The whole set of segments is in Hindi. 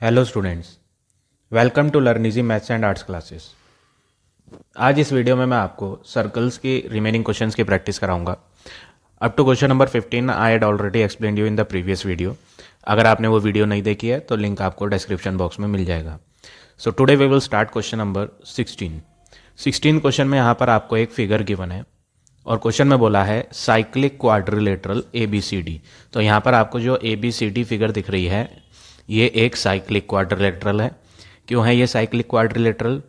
Hello students, welcome to learn easy maths and arts classes. आज इस वीडियो में मैं आपको सर्कल्स की रिमेनिंग क्वेश्चंस की प्रैक्टिस कराऊंगा। Up to question number 15 I had already explained you in the previous video. अगर आपने वो वीडियो नहीं देखी है तो लिंक आपको डिस्क्रिप्शन बॉक्स में मिल जाएगा। So today we will start question number 16 question में यहाँ पर आपको एक फिगर गिवन है और क्वेश्चन में बोला है साइक्लिक क्वाड्रिलेटरल ABCD। तो यहाँ पर आपको जो ABCD फिगर दिख रही है ये एक साइक्लिक क्वाड्रिलेटरल है। क्यों है ये साइक्लिक क्वाड्रिलेटरल?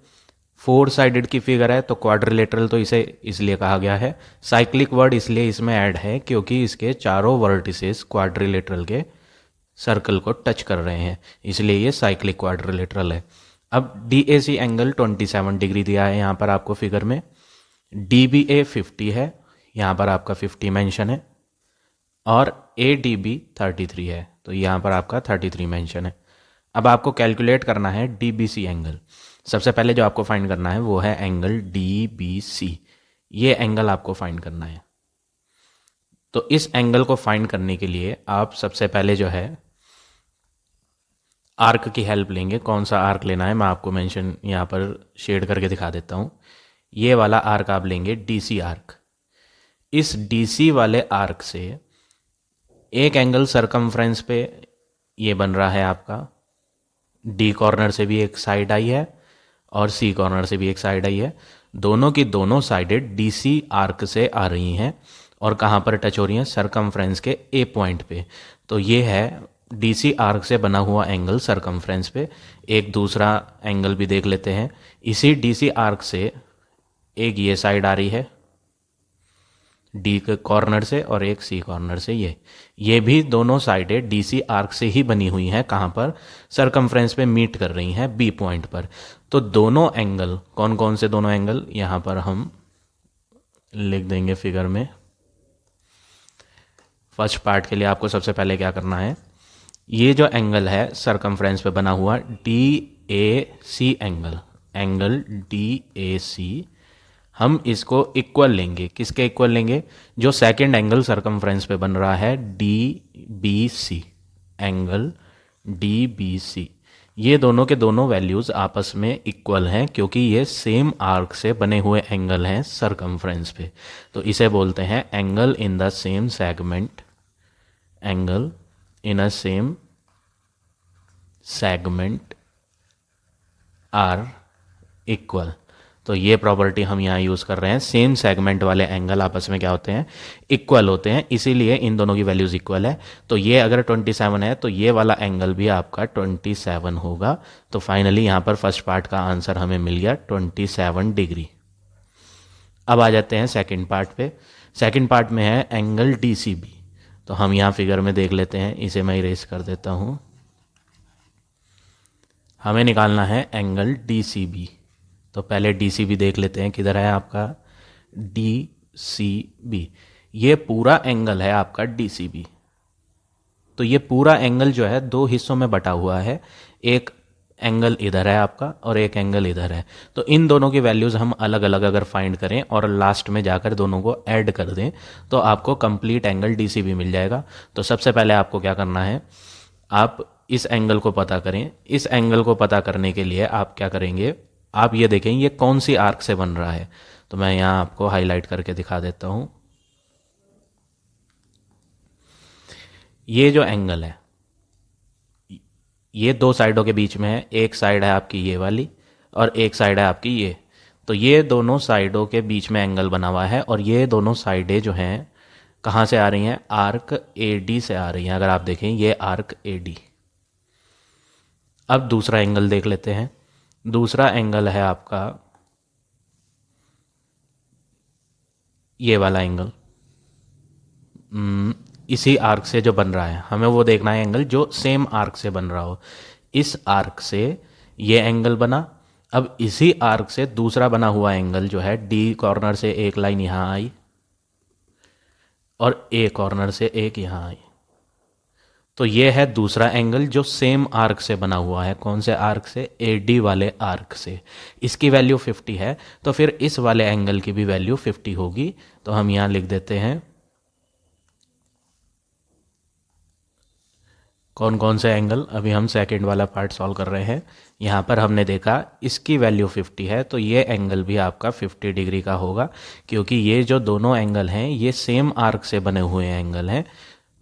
4 साइडेड की फिगर है तो क्वाड्रिलेटरल तो इसे इसलिए कहा गया है। साइक्लिक वर्ड इसलिए इसमें ऐड है क्योंकि इसके चारों वर्टिसेस क्वाड्रिलेटरल के सर्कल को टच कर रहे हैं, इसलिए ये साइक्लिक क्वाड्रिलेटरल है। अब DAC एंगल 27 डिग्री दिया है यहाँ पर आपको फिगर में, DBA 50 है, यहाँ पर आपका 50 मेंशन है, और ADB 33 है, तो यहाँ पर आपका 33 मेंशन है। अब आपको कैलकुलेट करना है DBC एंगल। सबसे पहले जो आपको फाइंड करना है वो है एंगल DBC। ये एंगल आपको फाइंड करना है। तो इस एंगल को फाइंड करने के लिए आप सबसे पहले जो है आर्क की हेल्प लेंगे। कौन सा आर्क लेना है मैं आपको मेंशन यहाँ पर शेड करके दिखा देता हूँ। ये वाला आर्क आप लेंगे, DC आर्क। इस DC वाले आर्क से एक एंगल सरकमफ्रेंस पे ये बन रहा है आपका, D कॉर्नर से भी एक साइड आई है और C कॉर्नर से भी एक साइड आई है। दोनों की दोनों साइडें DC आर्क से आ रही हैं और कहाँ पर टच हो रही हैं? सरकमफ्रेंस के A पॉइंट पे। तो ये है DC आर्क से बना हुआ एंगल सरकमफ्रेंस पे। एक दूसरा एंगल भी देख लेते हैं। इसी DC आर्क से एक ये साइड आ रही है D के कॉर्नर से और एक C कॉर्नर से। ये भी दोनों साइडें DC आर्क से ही बनी हुई हैं। कहाँ पर? सरकमफ्रेंस पे मीट कर रही हैं B पॉइंट पर। तो दोनों एंगल, कौन कौन से दोनों एंगल, यहाँ पर हम लिख देंगे फिगर में। फर्स्ट पार्ट के लिए आपको सबसे पहले क्या करना है, ये जो एंगल है सरकमफ्रेंस पे बना हुआ DAC एंगल DAC, हम इसको इक्वल लेंगे। किसके इक्वल लेंगे? जो सेकंड एंगल सरकमफ्रेंस पे बन रहा है DBC, एंगल DBC। ये दोनों के दोनों वैल्यूज़ आपस में इक्वल हैं क्योंकि ये सेम आर्क से बने हुए एंगल हैं सरकमफ्रेंस पे। तो इसे बोलते हैं angle in the same segment, angle in a same segment are equal. तो ये प्रॉपर्टी हम यहाँ यूज़ कर रहे हैं। सेम सेगमेंट वाले एंगल आपस में क्या होते हैं? इक्वल होते हैं, इसीलिए इन दोनों की वैल्यूज़ इक्वल है। तो ये अगर 27 है तो ये वाला एंगल भी आपका 27 होगा। तो फाइनली यहाँ पर फर्स्ट पार्ट का आंसर हमें मिल गया 27 डिग्री। अब आ जाते हैं सेकेंड पार्ट पे। सेकेंड पार्ट में है एंगल DCB। तो हम यहाँ फिगर में देख लेते हैं, इसे मैं इरेज कर देता हूँ। हमें निकालना है एंगल DCB। तो पहले DCB देख लेते हैं, किधर है आपका DCB। ये पूरा एंगल है आपका DCB। तो ये पूरा एंगल जो है दो हिस्सों में बटा हुआ है। एक एंगल इधर है आपका और एक एंगल इधर है। तो इन दोनों की वैल्यूज़ हम अलग अलग अगर फाइंड करें और लास्ट में जाकर दोनों को ऐड कर दें तो आपको कंप्लीट एंगल DCB मिल जाएगा। तो सबसे पहले आपको क्या करना है, आप इस एंगल को पता करें। इस एंगल को पता करने के लिए आप क्या करेंगे, आप ये देखें ये कौन सी आर्क से बन रहा है। तो मैं यहाँ आपको हाईलाइट करके दिखा देता हूँ। ये जो एंगल है ये दो साइडों के बीच में है। एक साइड है आपकी ये वाली और एक साइड है आपकी ये। तो ये दोनों साइडों के बीच में एंगल बना हुआ है और ये दोनों साइडें जो हैं कहाँ से आ रही हैं? आर्क AD से आ रही हैं। अगर आप देखें ये आर्क AD। अब दूसरा एंगल देख लेते हैं। दूसरा एंगल है आपका ये वाला एंगल। इसी आर्क से जो बन रहा है, हमें वो देखना है एंगल जो सेम आर्क से बन रहा हो। इस आर्क से ये एंगल बना। अब इसी आर्क से दूसरा बना हुआ एंगल जो है D कॉर्नर से एक लाइन यहाँ आई और A कॉर्नर से एक यहाँ आई। तो ये है दूसरा एंगल जो सेम आर्क से बना हुआ है। कौन से आर्क से? AD वाले आर्क से। इसकी वैल्यू 50 है तो फिर इस वाले एंगल की भी वैल्यू 50 होगी। तो हम यहाँ लिख देते हैं कौन कौन से एंगल, अभी हम सेकंड वाला पार्ट सॉल्व कर रहे हैं। यहाँ पर हमने देखा इसकी वैल्यू 50 है, तो ये एंगल भी आपका 50 डिग्री का होगा, क्योंकि ये जो दोनों एंगल हैं ये सेम आर्क से बने हुए एंगल हैं,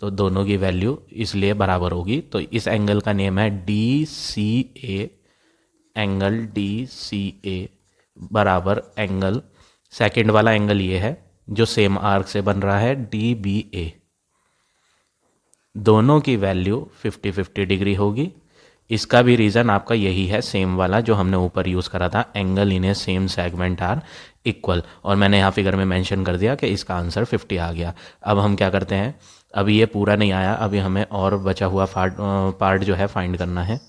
तो दोनों की वैल्यू इसलिए बराबर होगी। तो इस एंगल का नेम है डी सी ए, एंगल डी सी ए बराबर एंगल, सेकंड वाला एंगल ये है जो सेम आर्क से बन रहा है, डी बी ए। दोनों की वैल्यू 50-50 डिग्री होगी। इसका भी रीज़न आपका यही है, सेम वाला जो हमने ऊपर यूज़ करा था, angle in a same segment are equal, और मैंने यहाँ फिगर में मेंशन कर दिया कि इसका आंसर 50 आ गया। अब हम क्या करते हैं, अभी ये पूरा नहीं आया, अभी हमें और बचा हुआ पार्ट जो है फाइंड करना है।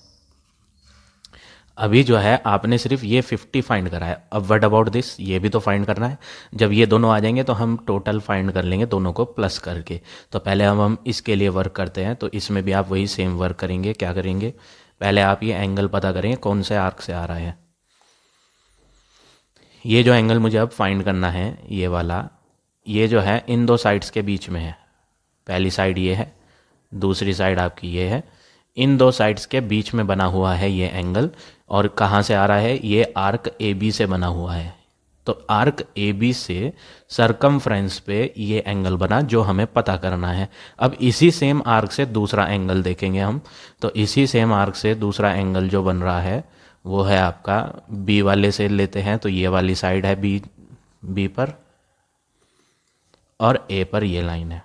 अभी जो है आपने सिर्फ ये 50 फाइंड करा है, अब व्हाट अबाउट दिस, ये भी तो फाइंड करना है। जब ये दोनों आ जाएंगे तो हम टोटल फाइंड कर लेंगे दोनों को प्लस करके। तो पहले हम इसके लिए वर्क करते हैं, तो इसमें भी आप वही सेम वर्क करेंगे। क्या करेंगे, पहले आप ये एंगल पता करेंगे कौन से आर्क से आ रहा है। ये जो एंगल मुझे अब फाइंड करना है, ये वाला, ये जो है इन दो साइड्स के बीच में है। पहली साइड ये है, दूसरी साइड आपकी ये है, इन दो साइड्स के बीच में बना हुआ है ये एंगल। और कहाँ से आ रहा है, ये आर्क ए बी से बना हुआ है। तो आर्क ए बी से सरकमफ्रेंस पे ये एंगल बना जो हमें पता करना है। अब इसी सेम आर्क से दूसरा एंगल देखेंगे हम, तो इसी सेम आर्क से दूसरा एंगल जो बन रहा है वो है आपका बी वाले से लेते हैं, तो ये वाली साइड है बी पर, और ए पर ये लाइन है।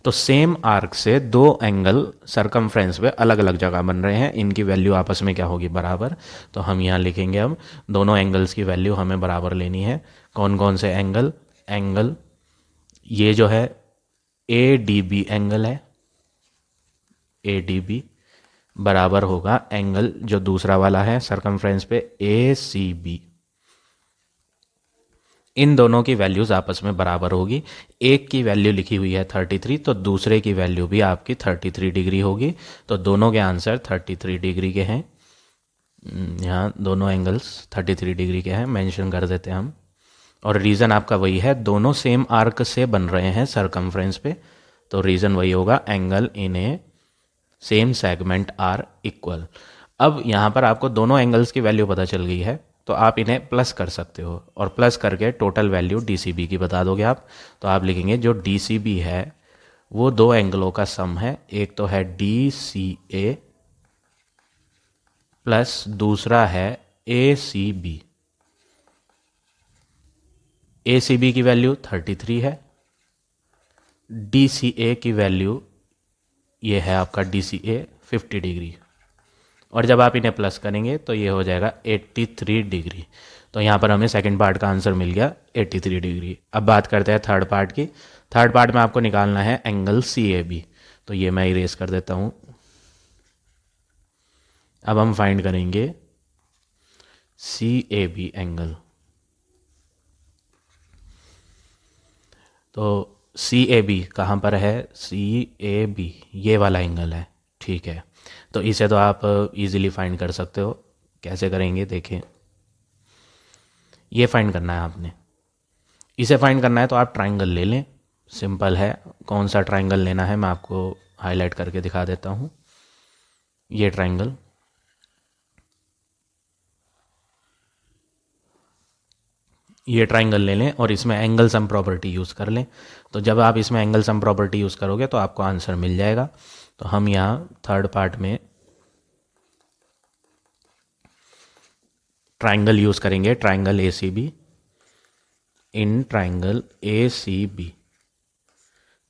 तो सेम आर्क से दो एंगल सरकमफ्रेंस पे अलग अलग जगह बन रहे हैं, इनकी वैल्यू आपस में क्या होगी, बराबर। तो हम यहाँ लिखेंगे, अब दोनों एंगल्स की वैल्यू हमें बराबर लेनी है। कौन कौन से एंगल, एंगल ये जो है ए डी बी एंगल है, ए डी बी बराबर होगा एंगल जो दूसरा वाला है सरकमफ्रेंस पे, ए सी बी। इन दोनों की वैल्यूज़ आपस में बराबर होगी। एक की वैल्यू लिखी हुई है 33, तो दूसरे की वैल्यू भी आपकी 33 डिग्री होगी। तो दोनों के आंसर 33 डिग्री के हैं। यहाँ दोनों एंगल्स 33 डिग्री के हैं, मेंशन कर देते हैं हम। और रीज़न आपका वही है, दोनों सेम आर्क से बन रहे हैं सरकमफ्रेंस पे, तो रीज़न वही होगा, angle in a same segment are equal. अब यहाँ पर आपको दोनों एंगल्स की वैल्यू पता चल गई है, तो आप इन्हें प्लस कर सकते हो, और प्लस करके टोटल वैल्यू DCB की बता दोगे आप। तो आप लिखेंगे जो DCB है वो दो एंगलों का सम है, एक तो है DCA प्लस दूसरा है ACB। ACB की वैल्यू 33 है, DCA की वैल्यू ये है आपका DCA 50 डिग्री, और जब आप इन्हें प्लस करेंगे तो ये हो जाएगा 83 डिग्री। तो यहाँ पर हमें सेकंड पार्ट का आंसर मिल गया 83 डिग्री। अब बात करते हैं थर्ड पार्ट की। थर्ड पार्ट में आपको निकालना है एंगल CAB, तो ये मैं इरेज कर देता हूँ। अब हम फाइंड करेंगे CAB एंगल। तो CAB कहाँ पर है, CAB ये वाला एंगल है, ठीक है। तो इसे तो आप इजीली फाइंड कर सकते हो। कैसे करेंगे देखें, ये फाइंड करना है आपने, इसे फाइंड करना है तो आप ट्राइंगल ले लें, सिंपल है। कौन सा ट्राइंगल लेना है मैं आपको हाईलाइट करके दिखा देता हूँ। ये ट्राइंगल, ये ट्राइंगल ले लें और इसमें एंगल सम प्रॉपर्टी यूज़ कर लें। तो जब आप इसमें एंगल सम प्रॉपर्टी यूज़ करोगे तो आपको आंसर मिल जाएगा। तो हम यहाँ थर्ड पार्ट में ट्राइंगल यूज़ करेंगे, triangle ACB। In triangle ACB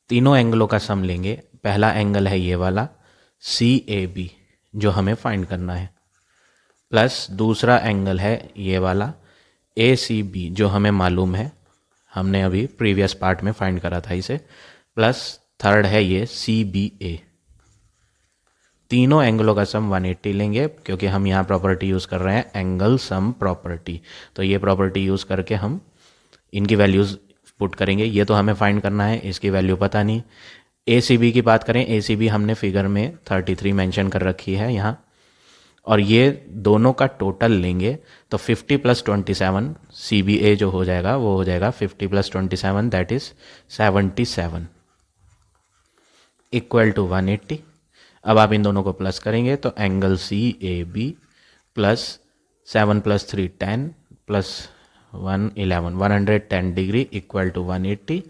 तीनों एंगलों का सम लेंगे। पहला एंगल है ये वाला CAB जो हमें फाइंड करना है, प्लस दूसरा एंगल है ये वाला ACB जो हमें मालूम है, हमने अभी प्रीवियस पार्ट में फाइंड करा था इसे, प्लस थर्ड है ये CBA। तीनों एंगलों का सम 180 लेंगे, क्योंकि हम यहाँ प्रॉपर्टी यूज़ कर रहे हैं एंगल सम प्रॉपर्टी। तो ये प्रॉपर्टी यूज़ करके हम इनकी वैल्यूज़ पुट करेंगे। ये तो हमें फाइंड करना है, इसकी वैल्यू पता नहीं। ACB की बात करें, ACB हमने फिगर में 33 मेंशन कर रखी है यहाँ, और ये दोनों का टोटल लेंगे तो 50 + 27 CBA जो हो जाएगा वो हो जाएगा 50 + 27 दैट इज़ 77। Equal to 180। अब आप इन दोनों को प्लस करेंगे तो angle C A B plus 7 + 3 10 plus 1 11 110 degree equal to 180।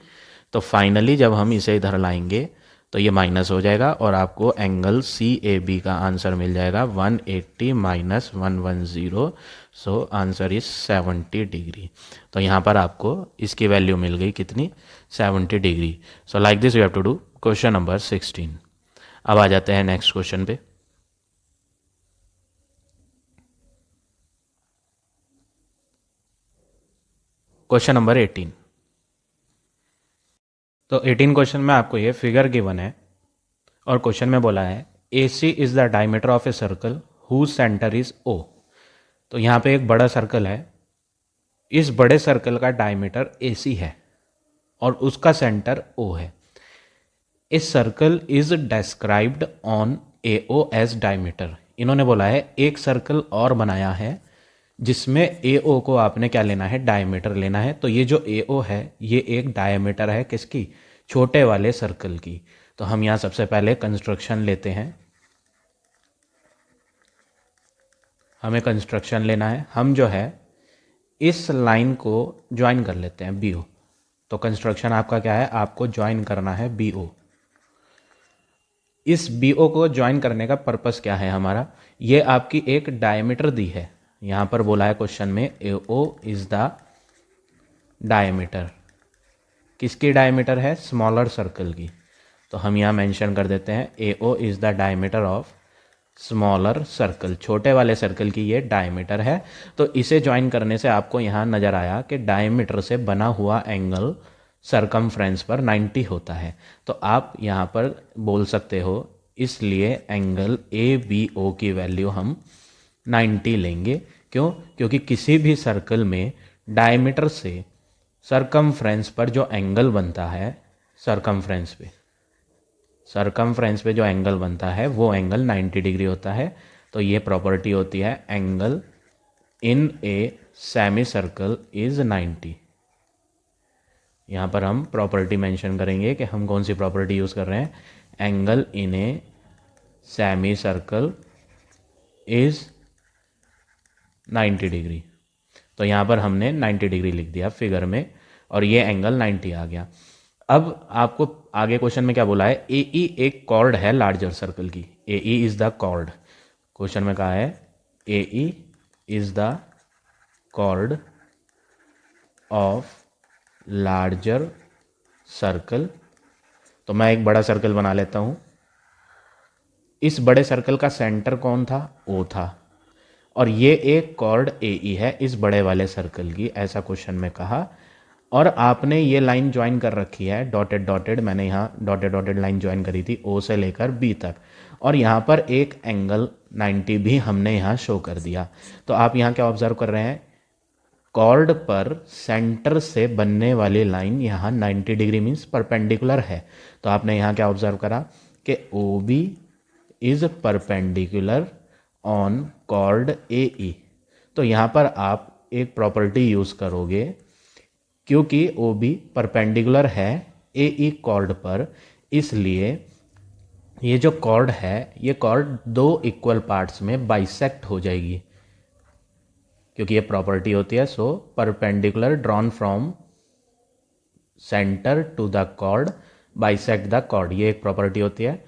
तो फाइनली जब हम इसे इधर लाएंगे तो ये माइनस हो जाएगा और आपको एंगल सी ए बी का आंसर मिल जाएगा 180 minus 110। So answer is 70 degree. तो यहाँ पर आपको इसकी वैल्यू मिल गई कितनी, 70 degree. So like this you have to do question number 16। अब आ जाते हैं नेक्स्ट क्वेश्चन पे। Question number 18। तो 18 क्वेश्चन में आपको ये फिगर गिवन है और क्वेश्चन में बोला है A C is the diameter of a circle whose centre is O. तो यहाँ पे एक बड़ा सर्कल है, इस बड़े सर्कल का डायमीटर ए सी है और उसका सेंटर ओ है। इस circle is described on A O as diameter. इन्होंने बोला है एक सर्कल और बनाया है जिसमें ए ओ को आपने क्या लेना है, डायमीटर लेना है। तो ये जो ए ओ है ये एक डायमीटर है किसकी, छोटे वाले सर्कल की। तो हम यहाँ सबसे पहले कंस्ट्रक्शन लेते हैं, हमें कंस्ट्रक्शन लेना है। हम जो है इस लाइन को ज्वाइन कर लेते हैं बी ओ। तो कंस्ट्रक्शन आपका क्या है, आपको ज्वाइन करना है बी ओ। इस बी ओ को ज्वाइन करने का पर्पस क्या है हमारा, ये आपकी एक डायमीटर दी है। यहाँ पर बोला है क्वेश्चन में A O is the diameter. किसकी डायमीटर है, स्मॉलर सर्कल की। तो हम यहाँ मेंशन कर देते हैं A O is the diameter of smaller circle, छोटे वाले सर्कल की ये डायमीटर है। तो इसे ज्वाइन करने से आपको यहाँ नजर आया कि डायमीटर से बना हुआ एंगल सरकमफ्रेंस पर 90 होता है। तो आप यहाँ पर बोल सकते हो इसलिए एंगल ए बी ओ की वैल्यू हम 90 लेंगे। क्यों, क्योंकि किसी भी सर्कल में डायमीटर से सरकमफ्रेंस पर जो एंगल बनता है, सरकमफ्रेंस पे जो एंगल बनता है वो एंगल 90 डिग्री होता है। तो ये प्रॉपर्टी होती है angle in a semi circle is 90। यहाँ पर हम प्रॉपर्टी मेंशन करेंगे कि हम कौन सी प्रॉपर्टी यूज़ कर रहे हैं, angle in a semi circle is 90 degree. तो यहाँ पर हमने 90 डिग्री लिख दिया फिगर में और ये एंगल 90 आ गया। अब आपको आगे क्वेश्चन में क्या बोला है, ए ई एक कॉर्ड है लार्जर सर्कल की। A E is the chord, question में कहा है A E is the chord of larger circle. तो मैं एक बड़ा सर्कल बना लेता हूं। इस बड़े सर्कल का सेंटर कौन था, ओ था, और ये एक कॉर्ड ए ई है इस बड़े वाले सर्कल की, ऐसा क्वेश्चन में कहा। और आपने ये लाइन ज्वाइन कर रखी है डॉटेड डॉटेड, मैंने यहाँ डॉटेड डॉटेड लाइन ज्वाइन करी थी ओ से लेकर बी तक, और यहाँ पर एक एंगल 90 भी हमने यहाँ शो कर दिया। तो आप यहाँ क्या ऑब्जर्व कर रहे हैं, कॉर्ड पर सेंटर से बनने वाली लाइन यहाँ 90 डिग्री मीन्स परपेंडिकुलर है। तो आपने यहाँ क्या ऑब्जर्व करा कि O B is perpendicular on chord A E. तो यहाँ पर आप एक प्रॉपर्टी यूज करोगे, क्योंकि ओ बी परपेंडिकुलर है ए ई कॉर्ड पर, इसलिए ये जो कॉर्ड है ये कॉर्ड दो इक्वल पार्ट्स में बाइसेक्ट हो जाएगी, क्योंकि ये प्रॉपर्टी होती है। So perpendicular drawn from centre to the chord bisect the chord, ये एक प्रॉपर्टी होती है।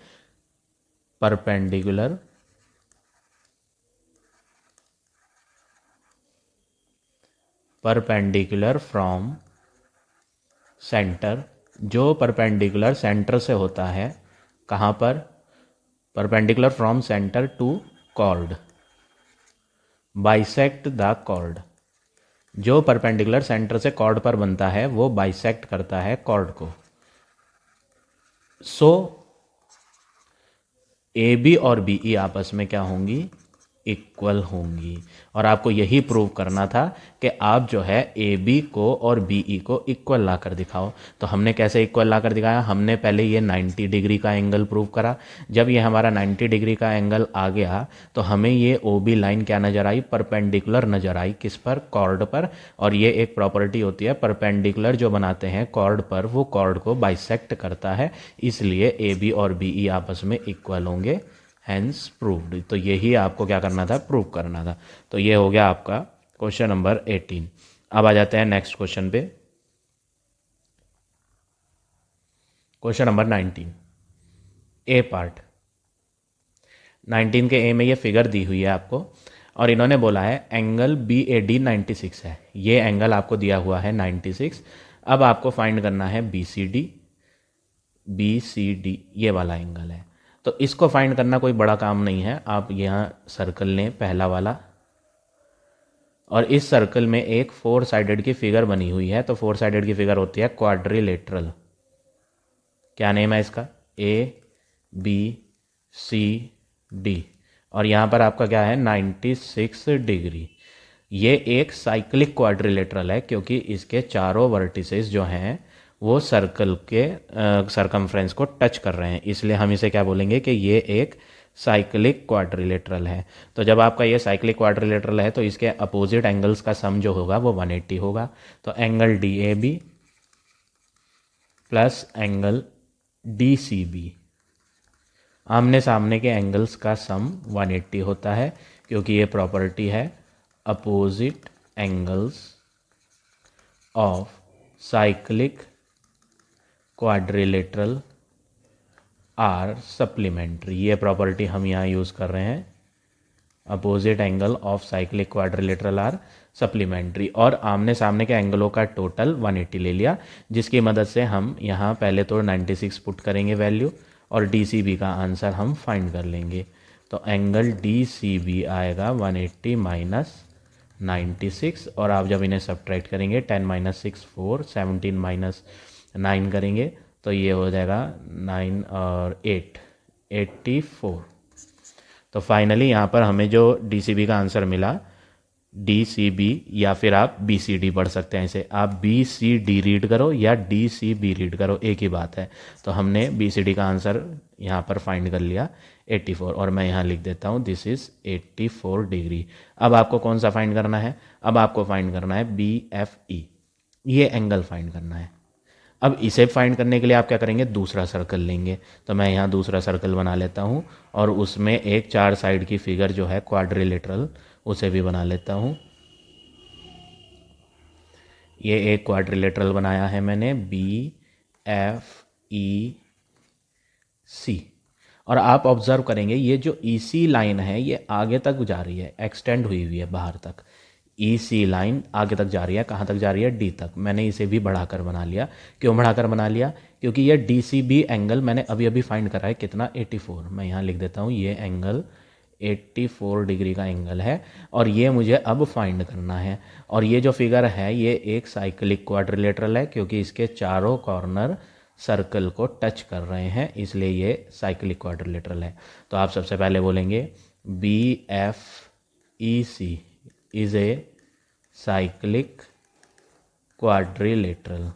परपेंडिकुलर फ्रॉम सेंटर, जो परपेंडिकुलर सेंटर से होता है, कहाँ पर, perpendicular from centre to chord bisect the chord. जो परपेंडिकुलर सेंटर से कॉर्ड पर बनता है वो बाइसेक्ट करता है कॉर्ड को। सो ए बी और बी ई आपस में क्या होंगी, इक्वल होंगी। और आपको यही प्रूव करना था कि आप जो है ए बी को और बी ई को इक्वल ला कर दिखाओ। तो हमने कैसे इक्वल ला कर दिखाया, हमने पहले ये 90 डिग्री का एंगल प्रूव करा। जब ये हमारा 90 डिग्री का एंगल आ गया तो हमें ये ओ बी लाइन क्या नज़र आई, परपेंडिकुलर नज़र आई। किस पर, कॉर्ड पर। और ये एक प्रॉपर्टी होती है, परपेंडिकुलर जो बनाते हैं कॉर्ड पर वो कॉर्ड को बाइसेक्ट करता है, इसलिए ए बी और बी ई आपस में इक्वल होंगे, हैंस प्रूव्ड। तो यही आपको क्या करना था, प्रूव करना था। तो ये हो गया आपका क्वेश्चन नंबर 18। अब आ जाते हैं नेक्स्ट क्वेश्चन पे, क्वेश्चन नंबर 19, ए पार्ट। 19 के ए में ये फिगर दी हुई है आपको और इन्होंने बोला है एंगल बी ए डी 96 है। ये एंगल आपको दिया हुआ है 96। अब आपको फाइंड करना है B C D. B C D ये वाला एंगल है, तो इसको फाइंड करना कोई बड़ा काम नहीं है। आप यहाँ सर्कल लें पहला वाला, और इस सर्कल में एक 4 साइडेड की फिगर बनी हुई है। तो 4 साइडेड की फिगर होती है क्वाड्रिलेटरल। क्या नेम है इसका, ए बी सी डी। और यहाँ पर आपका क्या है 96 डिग्री। ये एक साइक्लिक क्वाड्रिलेटरल है क्योंकि इसके चारों वर्टिसेस जो हैं वो सर्कल के सरकमफ्रेंस को टच कर रहे हैं, इसलिए हम इसे क्या बोलेंगे कि ये एक साइक्लिक क्वाड्रिलेटरल है। तो जब आपका ये साइक्लिक क्वाड्रिलेटरल है तो इसके अपोजिट एंगल्स का सम जो होगा वो 180 होगा। तो angle D A B plus angle D C B, आमने सामने के एंगल्स का सम 180 होता है क्योंकि ये प्रॉपर्टी है opposite angles of cyclic quadrilateral are supplementary. ये प्रॉपर्टी हम यहाँ यूज़ कर रहे हैं, opposite angle of cyclic quadrilateral are supplementary. और आमने सामने के एंगलों का टोटल 180 ले लिया, जिसकी मदद से हम यहाँ पहले तो 96 पुट करेंगे वैल्यू और डी सी बी का आंसर हम फाइंड कर लेंगे। तो एंगल डी सी बी आएगा 180 माइनस 96। और आप जब इन्हें सब्ट्रैक्ट करेंगे 10 माइनस 6 4, 17 माइनस 9 करेंगे तो ये हो जाएगा 9 और 8 84। तो फाइनली यहाँ पर हमें जो डी सी बी का आंसर मिला, डी सी बी, या फिर आप बी सी डी पढ़ सकते हैं इसे, आप बी सी डी रीड करो या डी सी बी रीड करो, एक ही बात है। तो हमने बी सी डी का आंसर यहाँ पर फाइंड कर लिया 84, और मैं यहाँ लिख देता हूँ दिस इज़ 84 डिग्री। अब आपको कौन सा फाइंड करना है, अब आपको फाइंड करना है बी एफ ई, ये एंगल फाइंड करना है। अब इसे फाइंड करने के लिए आप क्या करेंगे, दूसरा सर्कल लेंगे। तो मैं यहाँ दूसरा सर्कल बना लेता हूँ और उसमें एक 4 साइड की फिगर जो है क्वाड्रिलेटरल उसे भी बना लेता हूँ। ये एक क्वाड्रिलेटरल बनाया है मैंने, बी एफ ई सी। और आप ऑब्जर्व करेंगे ये जो ई सी लाइन है ये आगे तक जा रही है, एक्सटेंड हुई हुई है बाहर तक। ई सी लाइन आगे तक जा रही है, कहाँ तक जा रही है, डी तक। मैंने इसे भी बढ़ाकर बना लिया। क्यों बढ़ाकर बना लिया, क्योंकि ये डी सी बी एंगल मैंने अभी अभी फाइंड करा है कितना, 84। मैं यहाँ लिख देता हूँ ये एंगल 84 डिग्री का एंगल है और ये मुझे अब फाइंड करना है। और ये जो फिगर है ये एक साइक्लिक क्वाड्रिलेटरल है क्योंकि इसके चारों कॉर्नर सर्कल को टच कर रहे हैं, इसलिए ये साइक्लिक क्वाड्रिलेटरल है। तो आप सबसे पहले बोलेंगे B F E C is a cyclic quadrilateral.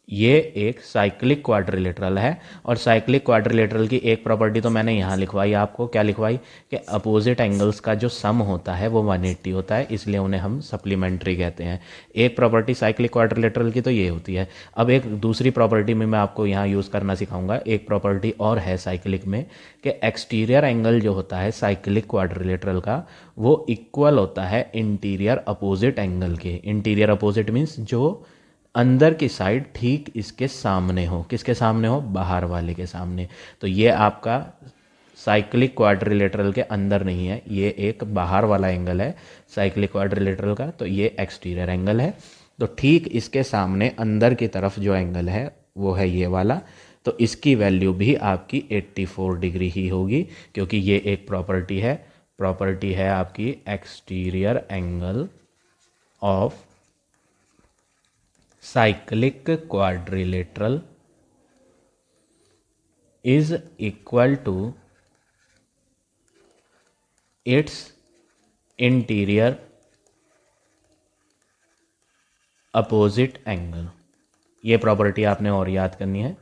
ये एक साइक्लिक क्वाड्रिलेटरल है। और साइक्लिक क्वाड्रिलेटरल की एक प्रॉपर्टी तो मैंने यहाँ लिखवाई आपको, क्या लिखवाई, कि अपोजिट एंगल्स का जो सम होता है वो 180 होता है, इसलिए उन्हें हम सप्लीमेंट्री कहते हैं। एक प्रॉपर्टी साइक्लिक क्वाड्रिलेटरल की तो ये होती है। अब एक दूसरी प्रॉपर्टी में मैं आपको यहाँ यूज़ करना सिखाऊंगा। एक प्रॉपर्टी और है साइक्लिक में कि एक्सटीरियर एंगल जो होता है साइक्लिक क्वाड्रिलेटरल का वो इक्वल होता है इंटीरियर अपोजिट एंगल के। इंटीरियर अपोजिट मीन्स जो अंदर की साइड ठीक इसके सामने हो, किसके सामने हो, बाहर वाले के सामने। तो ये आपका साइक्लिक क्वाड्रिलेटरल के अंदर नहीं है, ये एक बाहर वाला एंगल है साइक्लिक क्वाड्रिलेटरल का, तो ये एक्सटीरियर एंगल है। तो ठीक इसके सामने अंदर की तरफ जो एंगल है वो है ये वाला। तो इसकी वैल्यू भी आपकी 84 डिग्री ही होगी क्योंकि ये एक प्रॉपर्टी है आपकी exterior angle of cyclic quadrilateral is equal to its interior opposite angle. ये प्रॉपर्टी आपने और याद करनी है।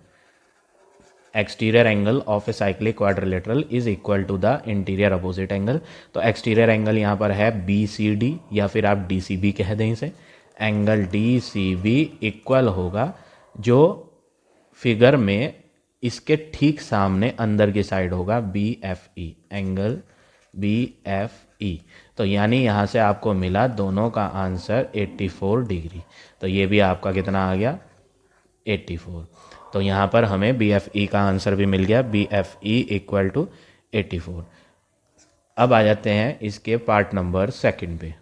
Exterior angle of a cyclic quadrilateral is equal to the interior opposite angle. तो एक्सटीरियर एंगल यहाँ पर है BCD, या फिर आप DCB कह दें इसे। एंगल DCB इक्वल होगा जो फिगर में इसके ठीक सामने अंदर की साइड होगा BFE, एंगल BFE। तो यानी यहाँ से आपको मिला दोनों का आंसर 84 डिग्री। तो ये भी आपका कितना आ गया, 84। तो यहाँ पर हमें BFE का आंसर भी मिल गया, BFE इक्वल टू 84। अब आ जाते हैं इसके पार्ट नंबर सेकंड पे।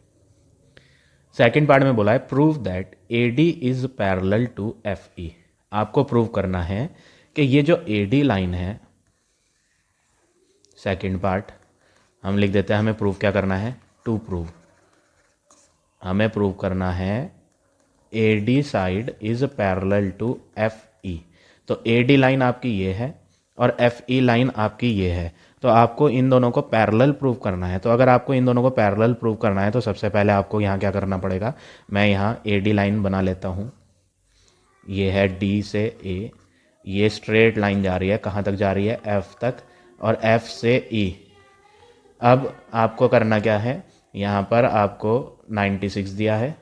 सेकंड पार्ट में बोला है prove that AD is parallel to FE। आपको प्रूव करना है कि ये जो AD लाइन है, सेकंड पार्ट हम लिख देते हैं, हमें प्रूव क्या करना है, टू प्रूव, हमें प्रूव करना है AD side is parallel to FE। तो AD लाइन आपकी ये है और FE लाइन आपकी ये है, तो आपको इन दोनों को पैरेलल प्रूव करना है। तो अगर आपको इन दोनों को पैरेलल प्रूव करना है तो सबसे पहले आपको यहाँ क्या करना पड़ेगा, मैं यहाँ AD लाइन बना लेता हूँ। ये है D से A, ये स्ट्रेट लाइन जा रही है, कहाँ तक जा रही है, F तक, और F से E। अब आपको करना क्या है, यहाँ पर आपको 96 दिया है,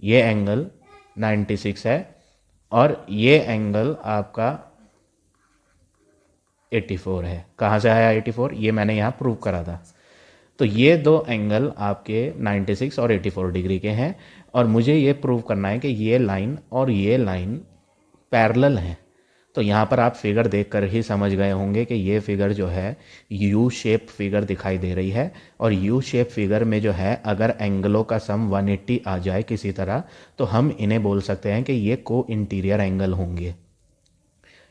ये एंगल 96 है, और ये एंगल आपका 84 है। कहाँ से आया 84, ये मैंने यहाँ प्रूव करा था। तो ये दो एंगल आपके 96 और 84 डिग्री के हैं, और मुझे ये प्रूव करना है कि ये लाइन और ये लाइन पैरेलल हैं। तो यहाँ पर आप फिगर देखकर ही समझ गए होंगे कि ये फिगर जो है यू शेप फिगर दिखाई दे रही है, और यू शेप फिगर में जो है अगर एंगलों का सम 180 आ जाए किसी तरह, तो हम इन्हें बोल सकते हैं कि ये को इंटीरियर एंगल होंगे।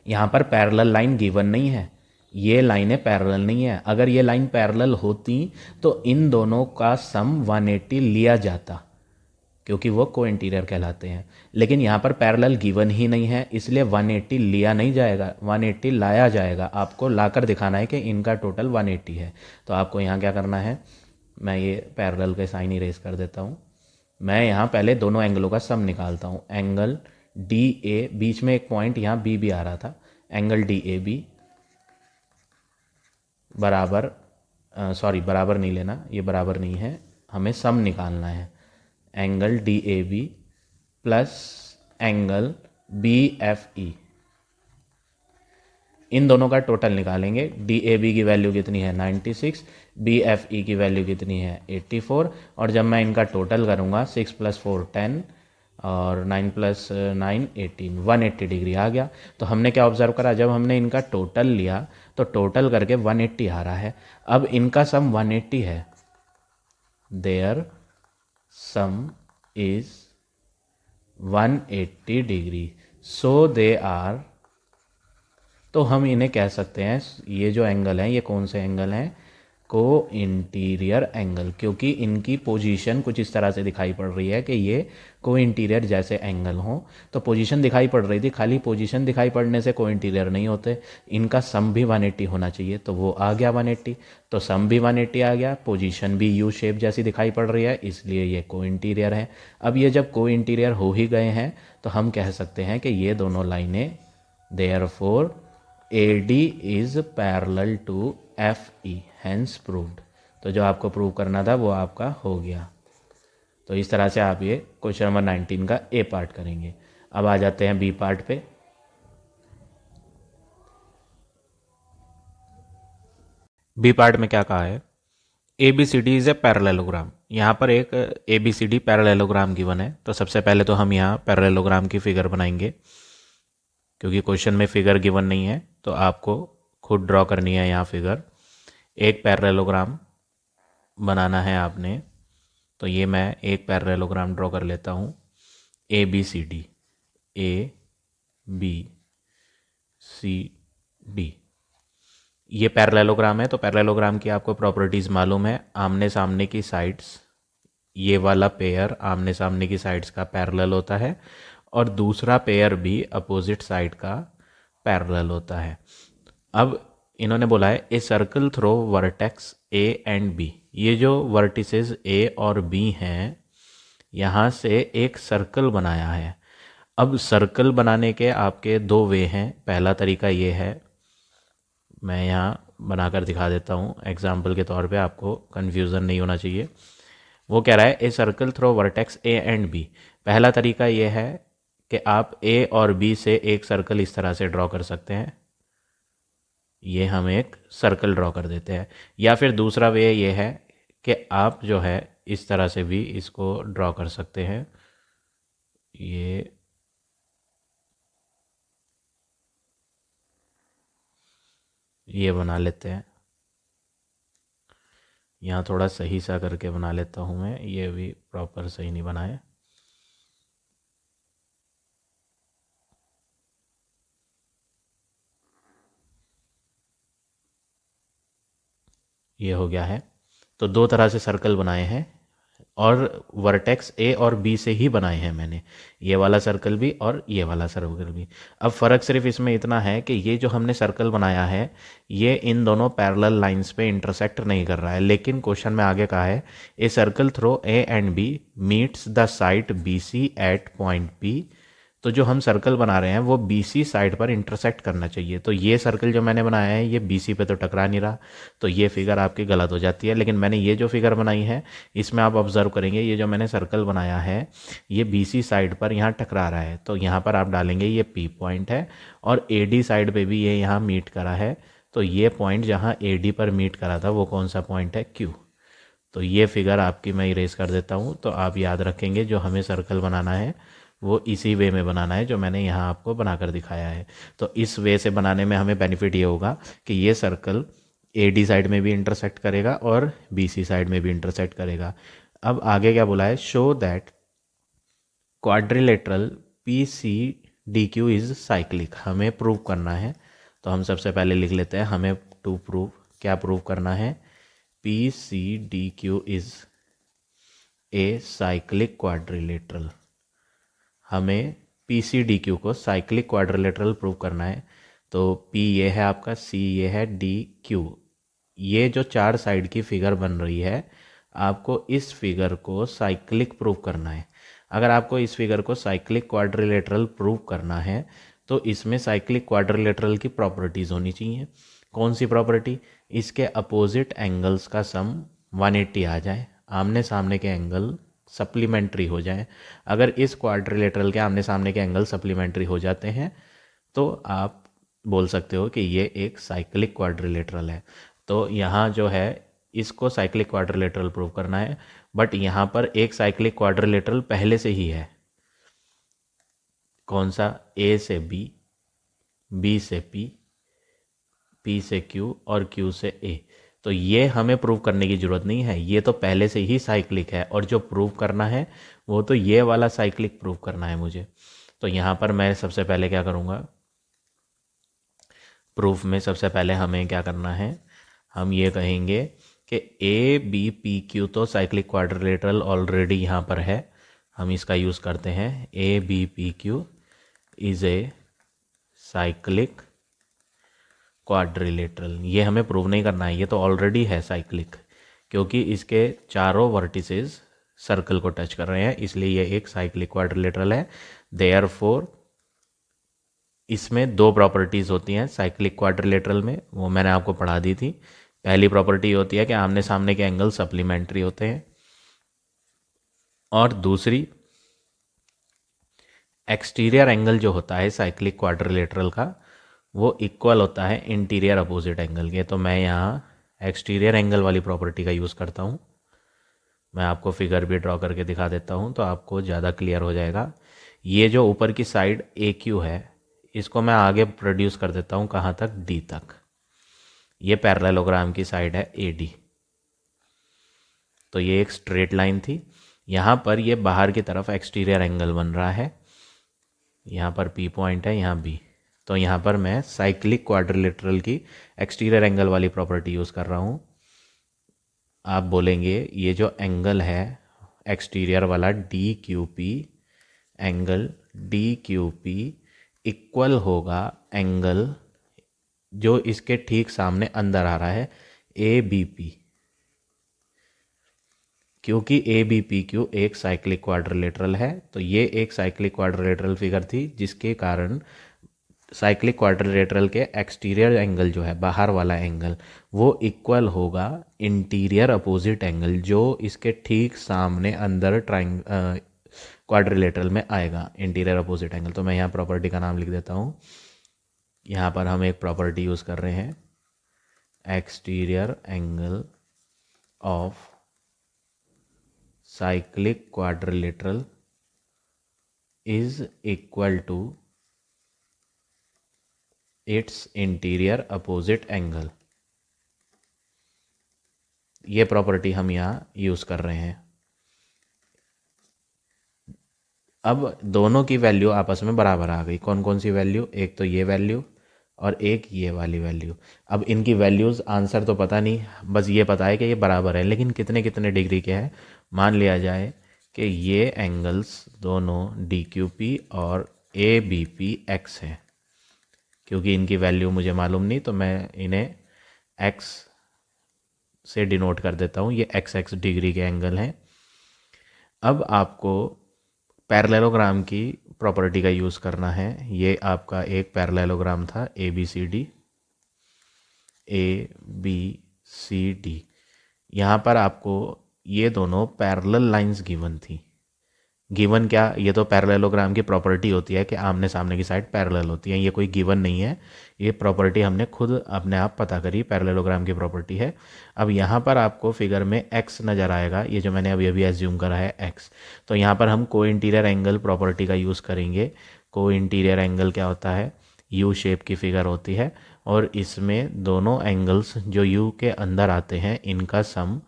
यहाँ पर पैरेलल लाइन गिवन नहीं है, ये लाइनें पैरेलल नहीं है। अगर ये लाइन पैरेलल होती तो इन दोनों का सम 180 लिया जाता, क्योंकि वो को इंटीरियर कहलाते हैं। लेकिन यहाँ पर पैरेलल गिवन ही नहीं है, इसलिए 180 लिया नहीं जाएगा, 180 लाया जाएगा। आपको लाकर दिखाना है कि इनका टोटल 180 है। तो आपको यहाँ क्या करना है, मैं ये पैरेलल के साइन इरेज कर देता हूँ। मैं यहाँ पहले दोनों एंगलों का सम निकालता हूँ। एंगल DA, बीच में एक पॉइंट यहाँ B भी आ रहा था, एंगल DAB बराबर, सॉरी बराबर नहीं लेना, ये बराबर नहीं है, हमें सम निकालना है। Angle DAB plus angle BFE, इन दोनों का टोटल निकालेंगे। DAB की वैल्यू कितनी है 96, BFE की वैल्यू कितनी है 84, और जब मैं इनका टोटल करूँगा 6 + 4 10 और 9 + 9 18, 180 डिग्री आ गया। तो हमने क्या ऑब्जर्व करा, जब हमने इनका टोटल लिया तो टोटल करके 180 आ रहा है। अब इनका सम 180 है, their sum is 180 degree, so they are. तो हम इन्हें कह सकते हैं, ये जो एंगल हैं ये कौन से एंगल हैं, को इंटीरियर एंगल, क्योंकि इनकी पोजीशन कुछ इस तरह से दिखाई पड़ रही है कि ये को इंटीरियर जैसे एंगल हों। तो पोजीशन दिखाई पड़ रही थी, खाली पोजीशन दिखाई पड़ने से को इंटीरियर नहीं होते, इनका सम भी 180 होना चाहिए, तो वो आ गया 180। तो सम भी 180 आ गया, पोजीशन भी यू शेप जैसी दिखाई पड़ रही है, इसलिए ये को इंटीरियर है। अब ये जब को इंटीरियर हो ही गए हैं तो हम कह सकते हैं कि ये दोनों लाइनें, therefore AD is parallel to FE, hence proved. तो जो आपको प्रूव करना था वो आपका हो गया। तो इस तरह से आप ये क्वेश्चन नंबर 19 का A पार्ट करेंगे। अब आ जाते हैं B पार्ट पे। B पार्ट में क्या कहा है, ABCD इज ए पैरेललोग्राम। यहाँ पर एक ABCD पैरेललोग्राम गिवन है। तो सबसे पहले तो हम यहाँ पैरेललोग्राम की फिगर बनाएंगे, क्योंकि क्वेश्चन में फिगर गिवन नहीं है तो आपको खुद ड्रॉ करनी है यहाँ फिगर। एक पैरेललोग्राम बनाना है आपने, तो ये मैं एक पैरेललोग्राम ड्रॉ कर लेता हूँ, ABCD, ABCD। ये पैरेललोग्राम है, तो पैरेललोग्राम की आपको प्रॉपर्टीज़ मालूम है। आमने सामने की साइड्स, ये वाला पेयर आमने सामने की साइड्स का पैरेलल होता है, और दूसरा पेयर भी अपोजिट साइड का पैरेलल होता है। अब इन्होंने बोला है a circle through vertex A and B, ये जो वर्टिसेस ए और बी हैं, यहाँ से एक सर्कल बनाया है। अब सर्कल बनाने के आपके दो वे हैं। पहला तरीका ये है, मैं यहाँ बनाकर दिखा देता हूँ एग्जाम्पल के तौर पे, आपको कन्फ्यूज़न नहीं होना चाहिए। वो कह रहा है a circle through vertex A and B. पहला तरीका ये है कि आप ए और बी से एक सर्कल इस तरह से ड्रॉ कर सकते हैं, ये हम एक सर्कल ड्रॉ कर देते हैं। या फिर दूसरा वे ये है कि आप जो है इस तरह से भी इसको ड्रॉ कर सकते हैं, ये बना लेते हैं। यहाँ थोड़ा सही सा करके बना लेता हूँ मैं, ये भी प्रॉपर सही नहीं बना है। ये हो गया है। तो दो तरह से सर्कल बनाए हैं और वर्टेक्स ए और बी से ही बनाए हैं मैंने, ये वाला सर्कल भी और ये वाला सर्कल भी। अब फ़र्क सिर्फ इसमें इतना है कि ये जो हमने सर्कल बनाया है ये इन दोनों पैरेलल लाइंस पे इंटरसेक्ट नहीं कर रहा है, लेकिन क्वेश्चन में आगे कहा है a circle through A and B meets the side B C at point B. तो जो हम सर्कल बना रहे हैं वो बी सी साइड पर इंटरसेक्ट करना चाहिए। तो ये सर्कल जो मैंने बनाया है ये बी सी पे तो टकरा नहीं रहा, तो ये फिगर आपकी गलत हो जाती है। लेकिन मैंने ये जो फिगर बनाई है इसमें आप ऑब्जर्व करेंगे, ये जो मैंने सर्कल बनाया है ये बी सी साइड पर यहाँ टकरा रहा है। तो यहाँ पर आप डालेंगे ये पी पॉइंट है, और ए डी साइड पर भी ये यहाँ मीट करा है। तो ये पॉइंट जहाँ ए डी पर मीट करा था वो कौन सा पॉइंट है, क्यू। तो ये फिगर आपकी मैं इरेज कर देता हूँ। तो आप याद रखेंगे जो हमें सर्कल बनाना है वो इसी वे में बनाना है जो मैंने यहाँ आपको बनाकर दिखाया है। तो इस वे से बनाने में हमें बेनिफिट ये होगा कि ये सर्कल ए डी साइड में भी इंटरसेक्ट करेगा और बी सी साइड में भी इंटरसेक्ट करेगा। अब आगे क्या बोला है, show that quadrilateral P C D Q is cyclic. हमें प्रूव करना है, तो हम सबसे पहले लिख लेते हैं हमें टू प्रूव, क्या प्रूव करना है, P C D Q is a cyclic quadrilateral. हमें पी सी डी क्यू को साइक्लिक क्वाड्रिलेटरल प्रूव करना है। तो P ये है आपका, C ये है, D Q, ये जो चार साइड की फिगर बन रही है आपको इस फिगर को साइक्लिक प्रूव करना है। अगर आपको इस फिगर को साइक्लिक क्वाड्रिलेटरल प्रूव करना है तो इसमें साइक्लिक क्वाड्रिलेटरल की प्रॉपर्टीज़ होनी चाहिए। कौन सी प्रॉपर्टी, इसके अपोजिट एंगल्स का सम 180 आ जाए, आमने सामने के एंगल सप्लीमेंट्री हो जाए। अगर इस क्वाड्रिलेटरल के आमने सामने के एंगल सप्लीमेंट्री हो जाते हैं तो आप बोल सकते हो कि ये एक साइक्लिक क्वाड्रिलेटरल है। तो यहाँ जो है इसको साइक्लिक क्वाड्रिलेटरल प्रूव करना है, बट यहाँ पर एक साइक्लिक क्वाड्रिलेटरल पहले से ही है। कौन सा, ए से बी, बी से पी, पी से क्यू और क्यू से ए। तो ये हमें प्रूव करने की ज़रूरत नहीं है, ये तो पहले से ही साइक्लिक है, और जो प्रूव करना है वो तो ये वाला साइक्लिक प्रूव करना है मुझे। तो यहाँ पर मैं सबसे पहले क्या करूँगा, प्रूफ में सबसे पहले हमें क्या करना है, हम ये कहेंगे कि ए बी पी क्यू तो साइक्लिक क्वाड्रिलेटरल ऑलरेडी यहाँ पर है, हम इसका यूज़ करते हैं। A B P Q is a cyclic quadrilateral, ये हमें प्रूव नहीं करना है, ये तो ऑलरेडी है साइक्लिक, क्योंकि इसके चारों वर्टिसेस सर्कल को टच कर रहे हैं, इसलिए ये एक साइक्लिक क्वाड्रिलेटरल है। देयरफॉर इसमें दो प्रॉपर्टीज़ होती हैं साइक्लिक क्वाड्रिलेटरल में, वो मैंने आपको पढ़ा दी थी। पहली प्रॉपर्टी होती है कि आमने सामने के एंगल सप्लीमेंट्री होते हैं, और दूसरी एक्सटीरियर एंगल जो होता है साइक्लिक क्वाड्रिलेटरल का वो इक्वल होता है इंटीरियर अपोजिट एंगल के। तो मैं यहाँ एक्सटीरियर एंगल वाली प्रॉपर्टी का यूज़ करता हूँ। मैं आपको फिगर भी ड्रॉ करके दिखा देता हूँ तो आपको ज़्यादा क्लियर हो जाएगा। ये जो ऊपर की साइड ए क्यू है इसको मैं आगे प्रोड्यूस कर देता हूँ कहाँ तक, डी तक। ये पैरेललोग्राम की साइड है ए डी। तो ये एक स्ट्रेट लाइन थी, यहाँ पर ये बाहर की तरफ एक्सटीरियर एंगल बन रहा है, यहाँ पर पी पॉइंट है, यहाँ बी। तो यहाँ पर मैं साइक्लिक क्वाड्रिलेटरल की एक्सटीरियर एंगल वाली प्रॉपर्टी यूज़ कर रहा हूँ। आप बोलेंगे ये जो एंगल है एक्सटीरियर वाला D Q P, angle D Q P equal होगा एंगल जो इसके ठीक सामने अंदर आ रहा है ए बी पी। क्योंकि ए बी पी क्यू एक साइक्लिक क्वाड्रिलेटरल है, तो ये एक साइक्लिक क्वाड्रिलेटरल फिगर थी, जिसके कारण साइक्लिक क्वाड्रिलेटरल के एक्सटीरियर एंगल जो है, बाहर वाला एंगल, वो इक्वल होगा इंटीरियर अपोजिट एंगल जो इसके ठीक सामने अंदर क्वाड्रिलेटरल में आएगा, इंटीरियर अपोजिट एंगल। तो मैं यहाँ प्रॉपर्टी का नाम लिख देता हूँ। यहाँ पर हम एक प्रॉपर्टी यूज़ कर रहे हैं, exterior angle of cyclic quadrilateral is equal to its interior opposite angle. ये प्रॉपर्टी हम यहाँ यूज़ कर रहे हैं। अब दोनों की वैल्यू आपस में बराबर आ गई। कौन कौन सी वैल्यू? एक तो ये वैल्यू और एक ये वाली वैल्यू। अब इनकी वैल्यूज़, आंसर तो पता नहीं, बस ये पता है कि ये बराबर है, लेकिन कितने कितने डिग्री के हैं। मान लिया जाए कि ये एंगल्स दोनों डी क्यू पी और ए बी पी एक्स हैं। क्योंकि इनकी वैल्यू मुझे मालूम नहीं, तो मैं इन्हें एक्स से डिनोट कर देता हूँ। ये एक्स एक्स डिग्री के एंगल हैं। अब आपको पैरेललोग्राम की प्रॉपर्टी का यूज़ करना है। ये आपका एक पैरेललोग्राम था, ए बी सी डी। यहाँ पर आपको ये दोनों पैरेलल लाइंस गिवन थी। गिवन क्या? ये तो पैरेललोग्राम की प्रॉपर्टी होती है कि आमने सामने की साइड पैरेलल होती है। ये कोई गिवन नहीं है, ये प्रॉपर्टी हमने खुद अपने आप पता करी, पैरेललोग्राम की प्रॉपर्टी है। अब यहाँ पर आपको फिगर में एक्स नज़र आएगा, ये जो मैंने अभी अभी एज्यूम करा है एक्स। तो यहाँ पर हम को इंटीरियर एंगल प्रॉपर्टी का यूज़ करेंगे। को इंटीरियर एंगल क्या होता है? यू शेप की फिगर होती है, और इसमें दोनों एंगल्स जो यू के अंदर आते हैं इनका सम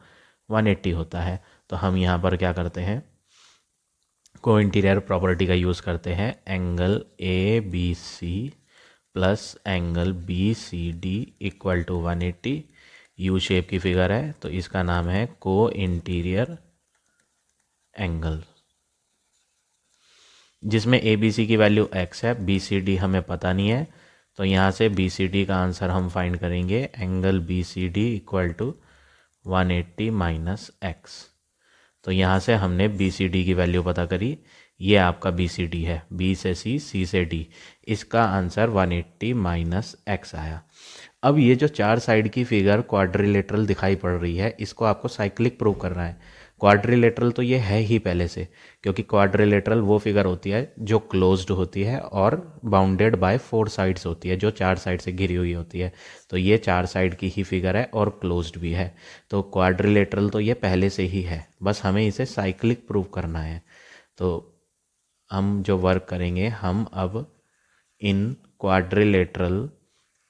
180 होता है। तो हम यहाँ पर क्या करते हैं, को इंटीरियर प्रॉपर्टी का यूज़ करते हैं। Angle A B C plus angle B C D equal to 180। U shape की फिगर है, तो इसका नाम है को इंटीरियर एंगल, जिसमें ए बी सी की वैल्यू एक्स है, बी सी डी हमें पता नहीं है। तो यहाँ से बी सी डी का आंसर हम फाइंड करेंगे, angle B C D equal to 180 minus X. तो यहाँ से हमने बी सी डी की वैल्यू पता करी। ये आपका बी सी डी है, बी से सी से डी। इसका आंसर 180 माइनस एक्स आया। अब ये जो चार साइड की फिगर क्वाड्रिलेटरल दिखाई पड़ रही है, इसको आपको साइक्लिक प्रूव करना है। क्वाड्रिलेटरल तो ये है ही पहले से, क्योंकि क्वाड्रिलेटरल वो फिगर होती है जो क्लोज्ड होती है और बाउंडेड बाय 4 साइड्स होती है, जो 4 साइड से घिरी हुई होती है। तो ये 4 साइड की ही फिगर है और क्लोज्ड भी है। तो क्वाड्रिलेटरल तो ये पहले से ही है, बस हमें इसे साइक्लिक प्रूव करना है। तो हम जो वर्क करेंगे, हम अब इन quadrilateral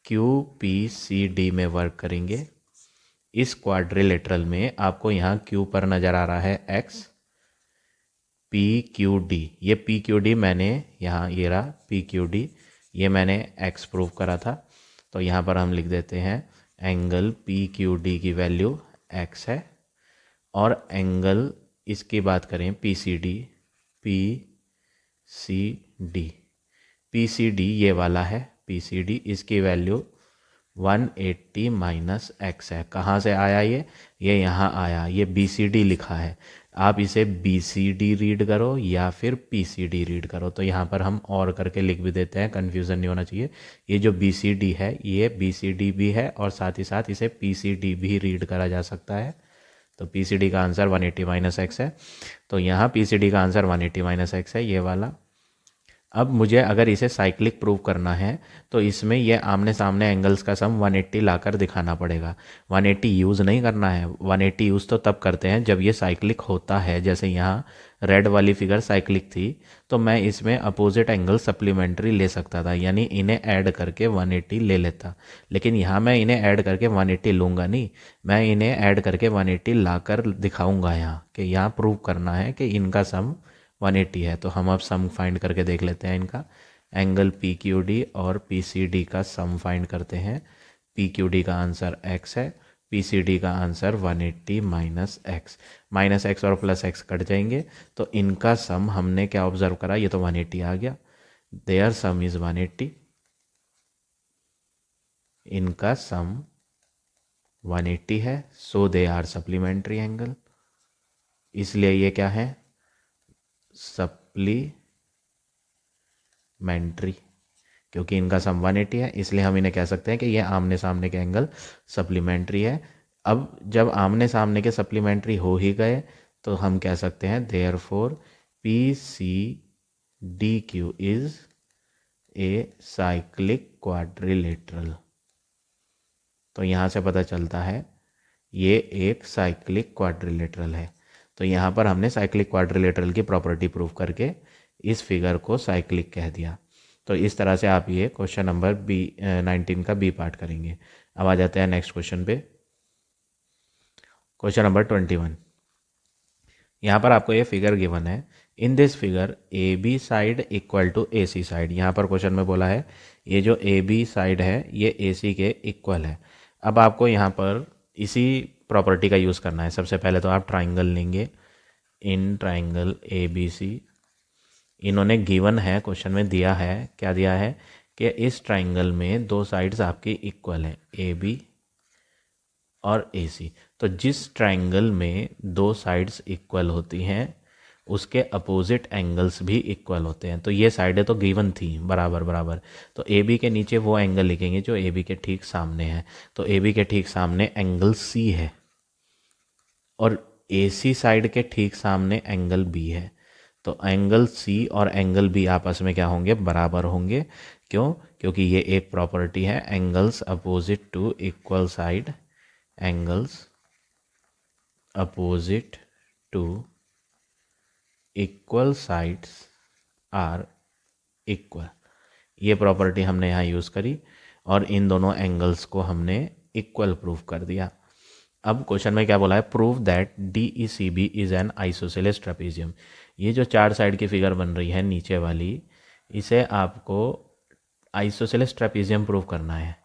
Q P C D में वर्क करेंगे। इस क्वाड्रिलेटरल में आपको यहाँ क्यू पर नज़र आ रहा है एक्स, पी क्यू डी। ये पी क्यू डी मैंने यहाँ, ये रहा पी क्यू डी, ये मैंने एक्स प्रूव करा था। तो यहाँ पर हम लिख देते हैं एंगल पी क्यू डी की वैल्यू एक्स है, और एंगल इसकी बात करें P C D, P C D ये वाला है पी सी डी, इसकी वैल्यू 180 माइनस एक्स है। कहाँ से आया ये यहाँ आया, ये बी सी डी लिखा है। आप इसे बी सी डी रीड करो या फिर पी सी डी रीड करो। तो यहाँ पर हम और करके लिख भी देते हैं, कन्फ्यूज़न नहीं होना चाहिए। ये जो बी सी डी है, ये बी सी डी भी है और साथ ही साथ इसे पी सी डी भी रीड करा जा सकता है। तो पी सी डी का आंसर 180 माइनस एक्स है। तो यहाँ पी सी डी का आंसर 180 माइनस एक्स है, ये वाला। अब मुझे अगर इसे साइक्लिक प्रूव करना है, तो इसमें ये आमने सामने एंगल्स का सम 180 लाकर दिखाना पड़ेगा। 180 यूज़ नहीं करना है, 180 यूज़ तो तब करते हैं जब ये साइक्लिक होता है। जैसे यहाँ रेड वाली फिगर साइक्लिक थी, तो मैं इसमें अपोजिट एंगल सप्लीमेंट्री ले सकता था, यानी इन्हें ऐड करके 180 ले लेता। लेकिन यहाँ मैं इन्हें ऐड करके 180 लूँगा नहीं, मैं इन्हें ऐड करके 180 लाकर दिखाऊँगा यहाँ, कि यहाँ प्रूव करना है कि इनका सम 180 है। तो हम अब सम फाइंड करके देख लेते हैं इनका। एंगल पी क्यू डी और पी सी डी का सम फाइंड करते हैं। पी क्यू डी का आंसर एक्स है, पी सी डी का answer 180 minus x. Minus x और प्लस एक्स कट जाएंगे, तो इनका सम हमने क्या ऑब्जर्व करा, ये तो 180 आ गया। देयर सम इज़ 180, इनका सम 180 है, सो दे आर सप्लीमेंट्री एंगल। इसलिए ये क्या है, सप्लीमेंट्री। क्योंकि इनका सम 180 है इसलिए हम इन्हें कह सकते हैं कि ये आमने सामने के एंगल सप्लीमेंट्री है। अब जब आमने सामने के सप्लीमेंट्री हो ही गए तो हम कह सकते हैं therefore P C D Q is a cyclic quadrilateral. तो यहाँ से पता चलता है ये एक साइक्लिक क्वाड्रिलेटरल है। तो यहाँ पर हमने साइक्लिक क्वाड्रिलेटरल की प्रॉपर्टी प्रूव करके इस फिगर को साइक्लिक कह दिया। तो इस तरह से आप ये क्वेश्चन नंबर 19 का बी पार्ट करेंगे। अब आ जाते हैं नेक्स्ट क्वेश्चन पे, क्वेश्चन नंबर 21। यहाँ पर आपको ये फिगर गिवन है, in this figure A B side equal to A C side. यहाँ पर क्वेश्चन में बोला है ये जो ए बी साइड है ये ए सी के इक्वल है। अब आपको यहाँ पर इसी प्रॉपर्टी का यूज़ करना है। सबसे पहले तो आप ट्राइंगल लेंगे, इन ट्राइंगल ए बी सी इन्होंने गिवन है, क्वेश्चन में दिया है, क्या दिया है कि इस ट्राइंगल में दो साइड्स आपकी इक्वल हैं, ए बी और ए सी। तो जिस ट्राइंगल में दो साइड्स इक्वल होती हैं उसके अपोजिट एंगल्स भी इक्वल होते हैं। तो ये साइडें तो गिवन थी बराबर बराबर, तो ए बी के नीचे वो एंगल लिखेंगे जो ए बी के ठीक सामने है। तो ए बी के ठीक सामने एंगल सी है और ए सी साइड के ठीक सामने एंगल बी है। तो एंगल सी और एंगल बी आपस में क्या होंगे, बराबर होंगे। क्यों? क्योंकि ये एक प्रॉपर्टी है, angles opposite to equal side, angles opposite to equal sides are equal. ये प्रॉपर्टी हमने यहाँ यूज़ करी और इन दोनों एंगल्स को हमने इक्वल प्रूव कर दिया। अब क्वेश्चन में क्या बोला है, prove that D E C B is an isosceles trapezium. ये जो चार साइड की फिगर बन रही है नीचे वाली, इसे आपको आइसोसेलेस ट्रेपेजियम प्रूव करना है।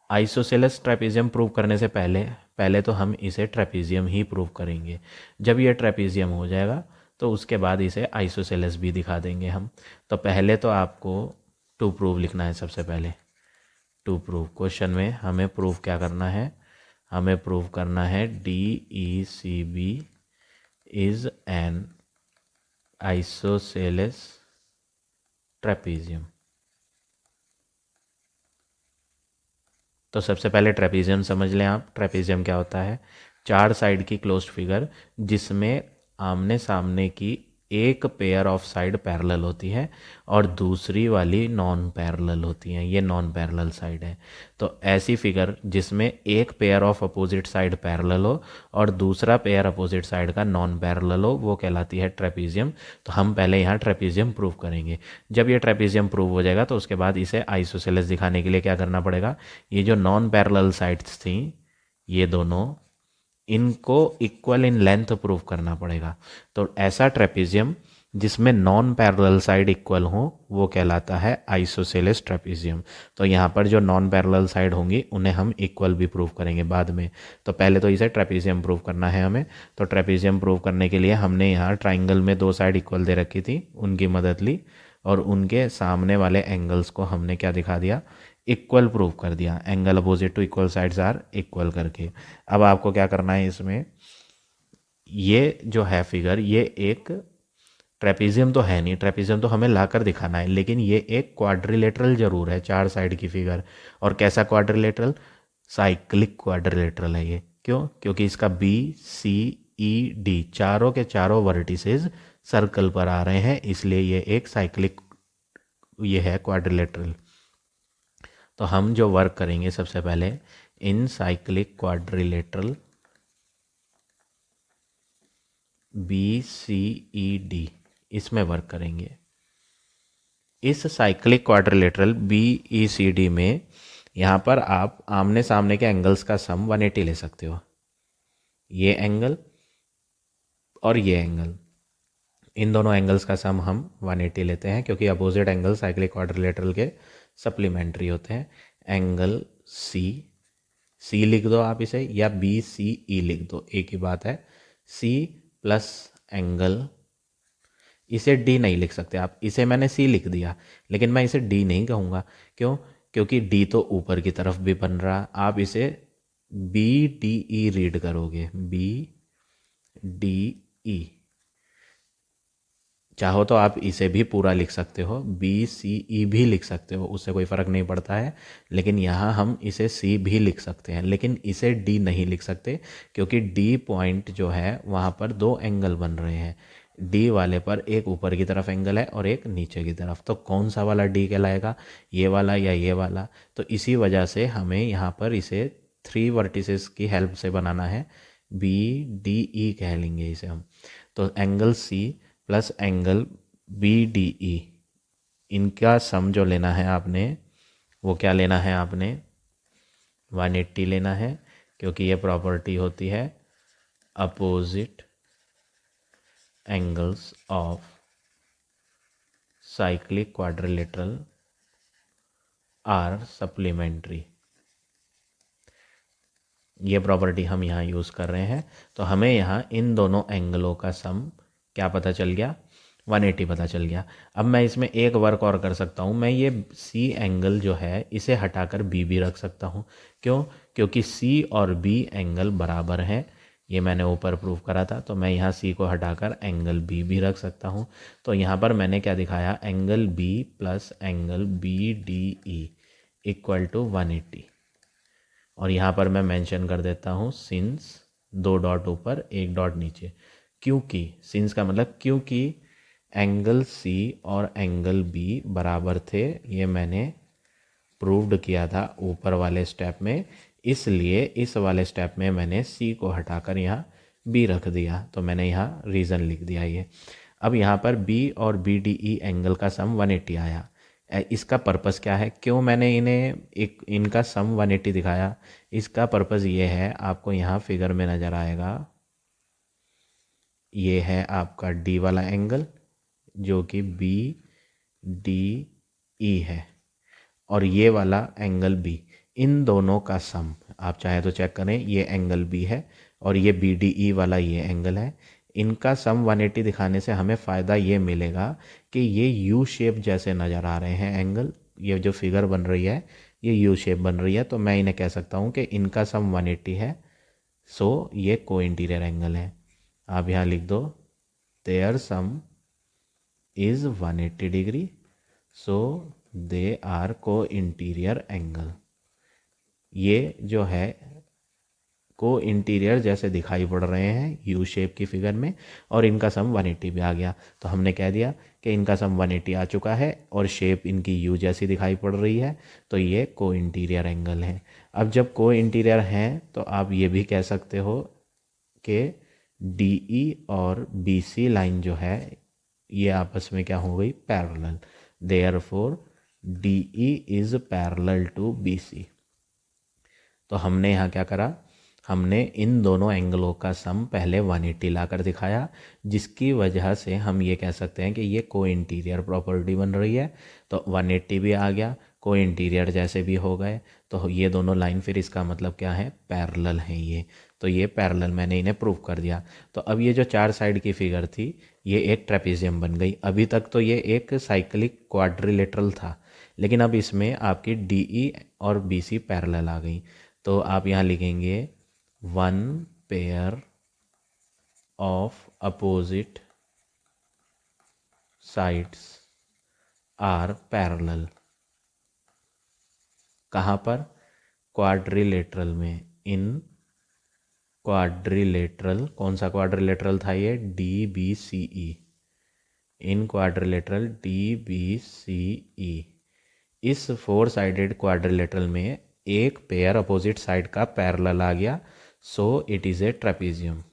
आइसोसेलेस ट्रेपेजियम प्रूव करने से पहले तो हम इसे ट्रेपेजियम ही प्रूव करेंगे। जब ये ट्रेपेजियम हो जाएगा तो उसके बाद इसे आइसोसेलेस भी दिखा देंगे हम। तो पहले तो आपको टू प्रूव लिखना है। सबसे पहले टू प्रूव, क्वेश्चन में हमें प्रूव क्या करना है, हमें प्रूव करना है D E C B is an isosceles trapezium. तो सबसे पहले ट्रेपेजियम समझ लें आप। ट्रेपेजियम क्या होता है, चार साइड की क्लोज्ड फिगर जिसमें आमने सामने की एक पेयर ऑफ साइड पैरेलल होती है और दूसरी वाली नॉन पैरेलल होती हैं। ये नॉन पैरेलल साइड है। तो ऐसी फिगर जिसमें एक pair of opposite side parallel हो और दूसरा पेयर अपोजिट साइड का नॉन पैरेलल हो, वो कहलाती है ट्रेपेजियम। तो हम पहले यहाँ ट्रेपेजियम प्रूव करेंगे। जब ये ट्रेपेजियम प्रूव हो जाएगा तो उसके बाद इसे आइसोसेलेस दिखाने के लिए क्या करना पड़ेगा, ये जो नॉन पैरेलल साइड्स थी ये दोनों, इनको इक्वल इन लेंथ प्रूव करना पड़ेगा। तो ऐसा ट्रेपेजियम जिसमें नॉन पैरेलल साइड इक्वल हो वो कहलाता है आइसोसेलेस ट्रेपेजियम। तो यहाँ पर जो नॉन पैरेलल साइड होंगी उन्हें हम इक्वल भी प्रूव करेंगे बाद में। तो पहले तो इसे ट्रेपेजियम प्रूव करना है हमें। तो ट्रेपेजियम प्रूव करने के लिए हमने यहाँ ट्राइंगल में दो साइड इक्वल दे रखी थी, उनकी मदद ली और उनके सामने वाले एंगल्स को हमने क्या दिखा दिया, इक्वल प्रूव कर दिया। Angle opposite to equal sides are equal करके। अब आपको क्या करना है, इसमें ये जो है फिगर, ये एक ट्रेपेजियम तो है नहीं, ट्रेपेजियम तो हमें लाकर दिखाना है, लेकिन ये एक क्वाड्रिलेटरल जरूर है, चार साइड की फिगर। और कैसा क्वाड्रिलेटरल, साइक्लिक क्वाड्रिलेटरल है ये। क्यों? क्योंकि इसका बी सी ई डी चारों के चारों वर्टिसेस सर्कल पर आ रहे हैं, इसलिए ये एक साइक्लिक ये है क्वाड्रिलेटरल। तो हम जो वर्क करेंगे सबसे पहले in cyclic quadrilateral B C E D, इसमें वर्क करेंगे। इस cyclic quadrilateral B E C D में यहाँ पर आप आमने सामने के एंगल्स का सम 180 ले सकते हो। ये एंगल और ये एंगल, इन दोनों एंगल्स का सम हम 180 लेते हैं क्योंकि अपोजिट एंगल साइक्लिक क्वाड्रिलेटरल के सप्लीमेंट्री होते हैं। एंगल सी लिख दो आप इसे, या बी सी ई लिख दो, एक ही बात है। सी प्लस एंगल, इसे डी नहीं लिख सकते आप, इसे मैंने सी लिख दिया लेकिन मैं इसे डी नहीं कहूँगा। क्यों? क्योंकि डी तो ऊपर की तरफ भी बन रहा, आप इसे बी डी ई रीड करोगे, बी डी ई। चाहो तो आप इसे भी पूरा लिख सकते हो, बी सी ई भी लिख सकते हो, उससे कोई फ़र्क नहीं पड़ता है। लेकिन यहाँ हम इसे सी भी लिख सकते हैं, लेकिन इसे डी नहीं लिख सकते, क्योंकि डी पॉइंट जो है वहाँ पर दो एंगल बन रहे हैं। डी वाले पर एक ऊपर की तरफ एंगल है और एक नीचे की तरफ, तो कौन सा वाला डी कहलाएगा, ये वाला या ये वाला। तो इसी वजह से हमें यहाँ पर इसे थ्री वर्टिसेस की हेल्प से बनाना है, बी डी ई कह लेंगे इसे हम। तो angle C plus angle B D E, इनका सम जो लेना है आपने, वो क्या लेना है आपने, 180 लेना है, क्योंकि ये प्रॉपर्टी होती है opposite angles of cyclic quadrilateral are supplementary. ये प्रॉपर्टी हम यहाँ यूज़ कर रहे हैं। तो हमें यहाँ इन दोनों एंगलों का सम क्या पता चल गया, 180 पता चल गया। अब मैं इसमें एक वर्क और कर सकता हूँ, मैं ये सी एंगल जो है इसे हटाकर बी भी रख सकता हूँ। क्यों? क्योंकि सी और बी एंगल बराबर हैं, ये मैंने ऊपर प्रूव करा था। तो मैं यहाँ सी को हटाकर एंगल बी भी रख सकता हूँ। तो यहाँ पर मैंने क्या दिखाया, angle B plus angle B D E equal to 180। और यहाँ पर मैं मेंशन कर देता हूँ सिंस, दो डॉट ऊपर एक डॉट नीचे। क्योंकि सिंस का मतलब क्योंकि एंगल सी और एंगल बी बराबर थे, ये मैंने प्रूव्ड किया था ऊपर वाले स्टेप में, इसलिए इस वाले स्टेप में मैंने सी को हटाकर यहाँ बी रख दिया। तो मैंने यहाँ रीज़न लिख दिया ये। अब यहाँ पर बी और बी डी ई एंगल का सम 180 आया। इसका पर्पस क्या है, क्यों मैंने इन्हें एक इनका सम 180 दिखाया, इसका पर्पस ये है, आपको यहाँ फिगर में नज़र आएगा, ये है आपका डी वाला एंगल जो कि बी डी ई है, और ये वाला एंगल बी, इन दोनों का सम आप चाहे तो चेक करें, ये एंगल बी है और ये बी डी ई वाला ये एंगल है। इनका सम 180 दिखाने से हमें फ़ायदा ये मिलेगा कि ये यू शेप जैसे नज़र आ रहे हैं एंगल, ये जो फिगर बन रही है ये यू शेप बन रही है। तो मैं इन्हें कह सकता हूँ कि इनका सम 180 है, सो ये को इंटीरियर एंगल है। आप यहाँ लिख दो, their sum is 180 degree, so they are co-interior angle. ये जो है को इंटीरियर जैसे दिखाई पड़ रहे हैं यू शेप की फिगर में, और इनका सम 180 भी आ गया। तो हमने कह दिया कि इनका सम 180 आ चुका है और शेप इनकी यू जैसी दिखाई पड़ रही है, तो ये को इंटीरियर एंगल है। अब जब को इंटीरियर हैं तो आप ये भी कह सकते हो कि डी ई और बी सी लाइन जो है ये आपस में क्या हो गई, parallel. Therefore D E is parallel to B C. तो हमने यहाँ क्या करा, हमने इन दोनों एंगलों का सम पहले 180 लाकर दिखाया, जिसकी वजह से हम ये कह सकते हैं कि ये को इंटीरियर प्रॉपर्टी बन रही है। तो 180 भी आ गया, को इंटीरियर जैसे भी हो गए, तो ये दोनों लाइन फिर इसका मतलब क्या है, पैरेलल हैं ये। तो ये पैरेलल मैंने इन्हें प्रूव कर दिया। तो अब ये जो चार साइड की फिगर थी ये एक ट्रेपेजियम बन गई। अभी तक तो ये एक साइक्लिक क्वाड्रिलेटरल था, लेकिन अब इसमें आपकी डी ई और बी सी पैरेलल आ गई। तो आप यहाँ लिखेंगे one pair of opposite sides are parallel. कहाँ पर, क्वाड्रिलेटरल में। इन क्वाड्रिलेटरल, कौन सा क्वाड्रिलेटरल था ये, D B C E. In quadrilateral D B C E, इस फोर साइडेड क्वाड्रिलेटरल में एक पेयर अपोजिट साइड का पैरेलल आ गया, so it is a trapezium.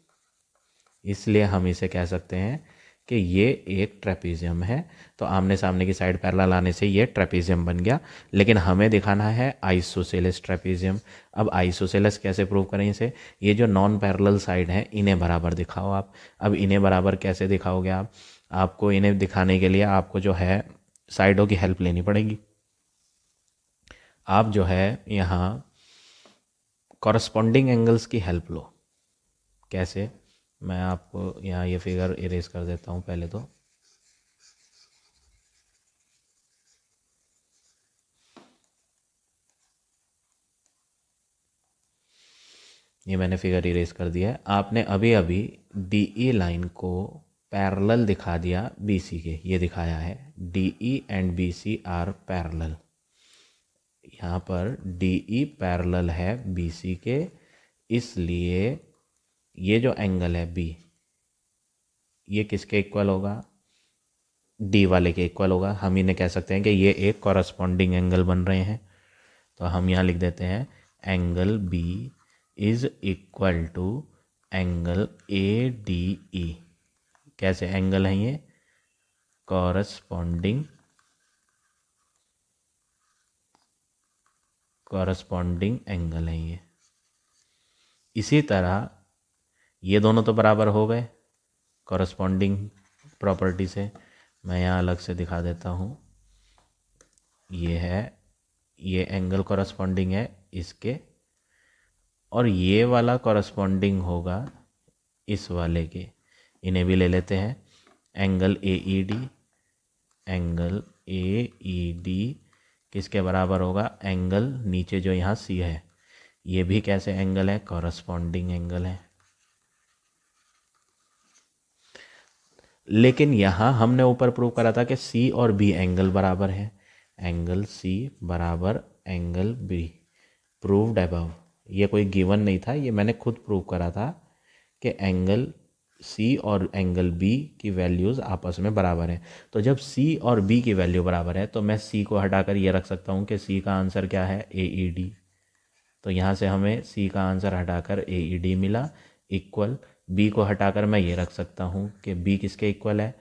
इसलिए हम इसे कह सकते हैं कि ये एक ट्रेपेजियम है। तो आमने सामने की साइड पैरेलल आने से ये ट्रेपेजियम बन गया, लेकिन हमें दिखाना है आइसोसेलेस ट्रेपेजियम। अब आइसोसेलेस कैसे प्रूव करें इसे, ये जो नॉन पैरेलल साइड हैं इन्हें बराबर दिखाओ आप। अब इन्हें बराबर कैसे दिखाओगे आप, आपको इन्हें दिखाने के लिए आपको जो है साइडों की हेल्प लेनी पड़ेगी। आप जो है यहाँ कॉरस्पॉन्डिंग एंगल्स की हेल्प लो। कैसे, मैं आपको यहाँ ये फिगर इरेज कर देता हूँ पहले तो। ये मैंने फिगर इरेज कर दिया है। आपने अभी अभी डी ई लाइन को पैरेलल दिखा दिया बी सी के, ये दिखाया है D E and B C are parallel. यहाँ पर डी ई पैरेलल है बी सी के, इसलिए ये जो एंगल है बी, ये किसके इक्वल होगा, डी वाले के इक्वल होगा। हम इन्हें कह सकते हैं कि ये एक कॉरस्पॉन्डिंग एंगल बन रहे हैं। तो हम यहाँ लिख देते हैं angle B is equal to angle A D E. कैसे एंगल हैं ये, कॉरस्पॉन्डिंग एंगल हैं ये। इसी तरह ये दोनों तो बराबर हो गए कॉरस्पॉन्डिंग प्रॉपर्टी से। मैं यहाँ अलग से दिखा देता हूँ, ये है, ये एंगल कॉरस्पॉन्डिंग है इसके, और ये वाला कॉरस्पॉन्डिंग होगा इस वाले के। इन्हें भी ले लेते हैं, angle A E D, angle A E D किसके बराबर होगा, एंगल नीचे जो यहाँ सी है, ये भी कैसे एंगल है, कॉरस्पॉन्डिंग एंगल है। लेकिन यहाँ हमने ऊपर प्रूव करा था कि सी और बी एंगल बराबर है, एंगल सी बराबर एंगल बी, प्रूव्ड अबव। ये कोई गिवन नहीं था, ये मैंने खुद प्रूव करा था कि एंगल सी और एंगल बी की वैल्यूज़ आपस में बराबर हैं। तो जब सी और बी की वैल्यू बराबर है तो मैं सी को हटाकर ये रख सकता हूँ कि सी का आंसर क्या है, ए ई डी। तो यहाँ से हमें सी का आंसर हटाकर ए ई डी मिला, इक्वल बी को हटाकर मैं ये रख सकता हूँ कि बी किसके इक्वल है,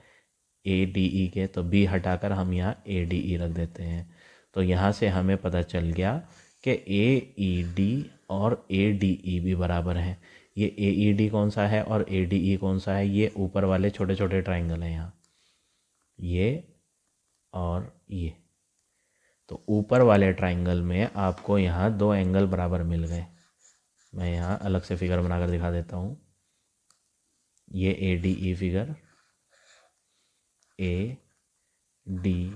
ए डी ई के। तो बी हटाकर हम यहाँ ए डी ई रख देते हैं। तो यहाँ से हमें पता चल गया कि ए ई डी और ए डी ई भी बराबर हैं। ये ए ई डी कौन सा है और ए डी ई कौन सा है, ये ऊपर वाले छोटे छोटे ट्राइंगल हैं यहाँ, ये और ये। तो ऊपर वाले ट्राइंगल में आपको यहाँ दो एंगल बराबर मिल गए। मैं यहाँ अलग से फिगर बनाकर दिखा देता हूँ, ये ए डी ई फिगर, ए डी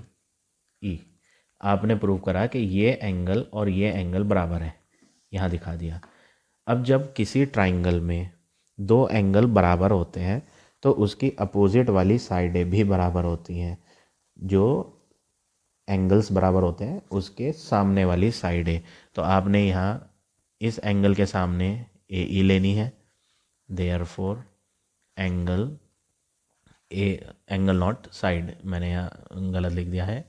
ई, आपने प्रूव करा कि ये एंगल और ये एंगल बराबर है, यहाँ दिखा दिया। अब जब किसी ट्राइंगल में दो एंगल बराबर होते हैं तो उसकी अपोजिट वाली साइडें भी बराबर होती हैं। जो एंगल्स बराबर होते हैं उसके सामने वाली साइडें, तो आपने यहाँ इस एंगल के सामने ए ई लेनी है, therefore angle A, angle not side, मैंने यहाँ गलत लिख दिया है।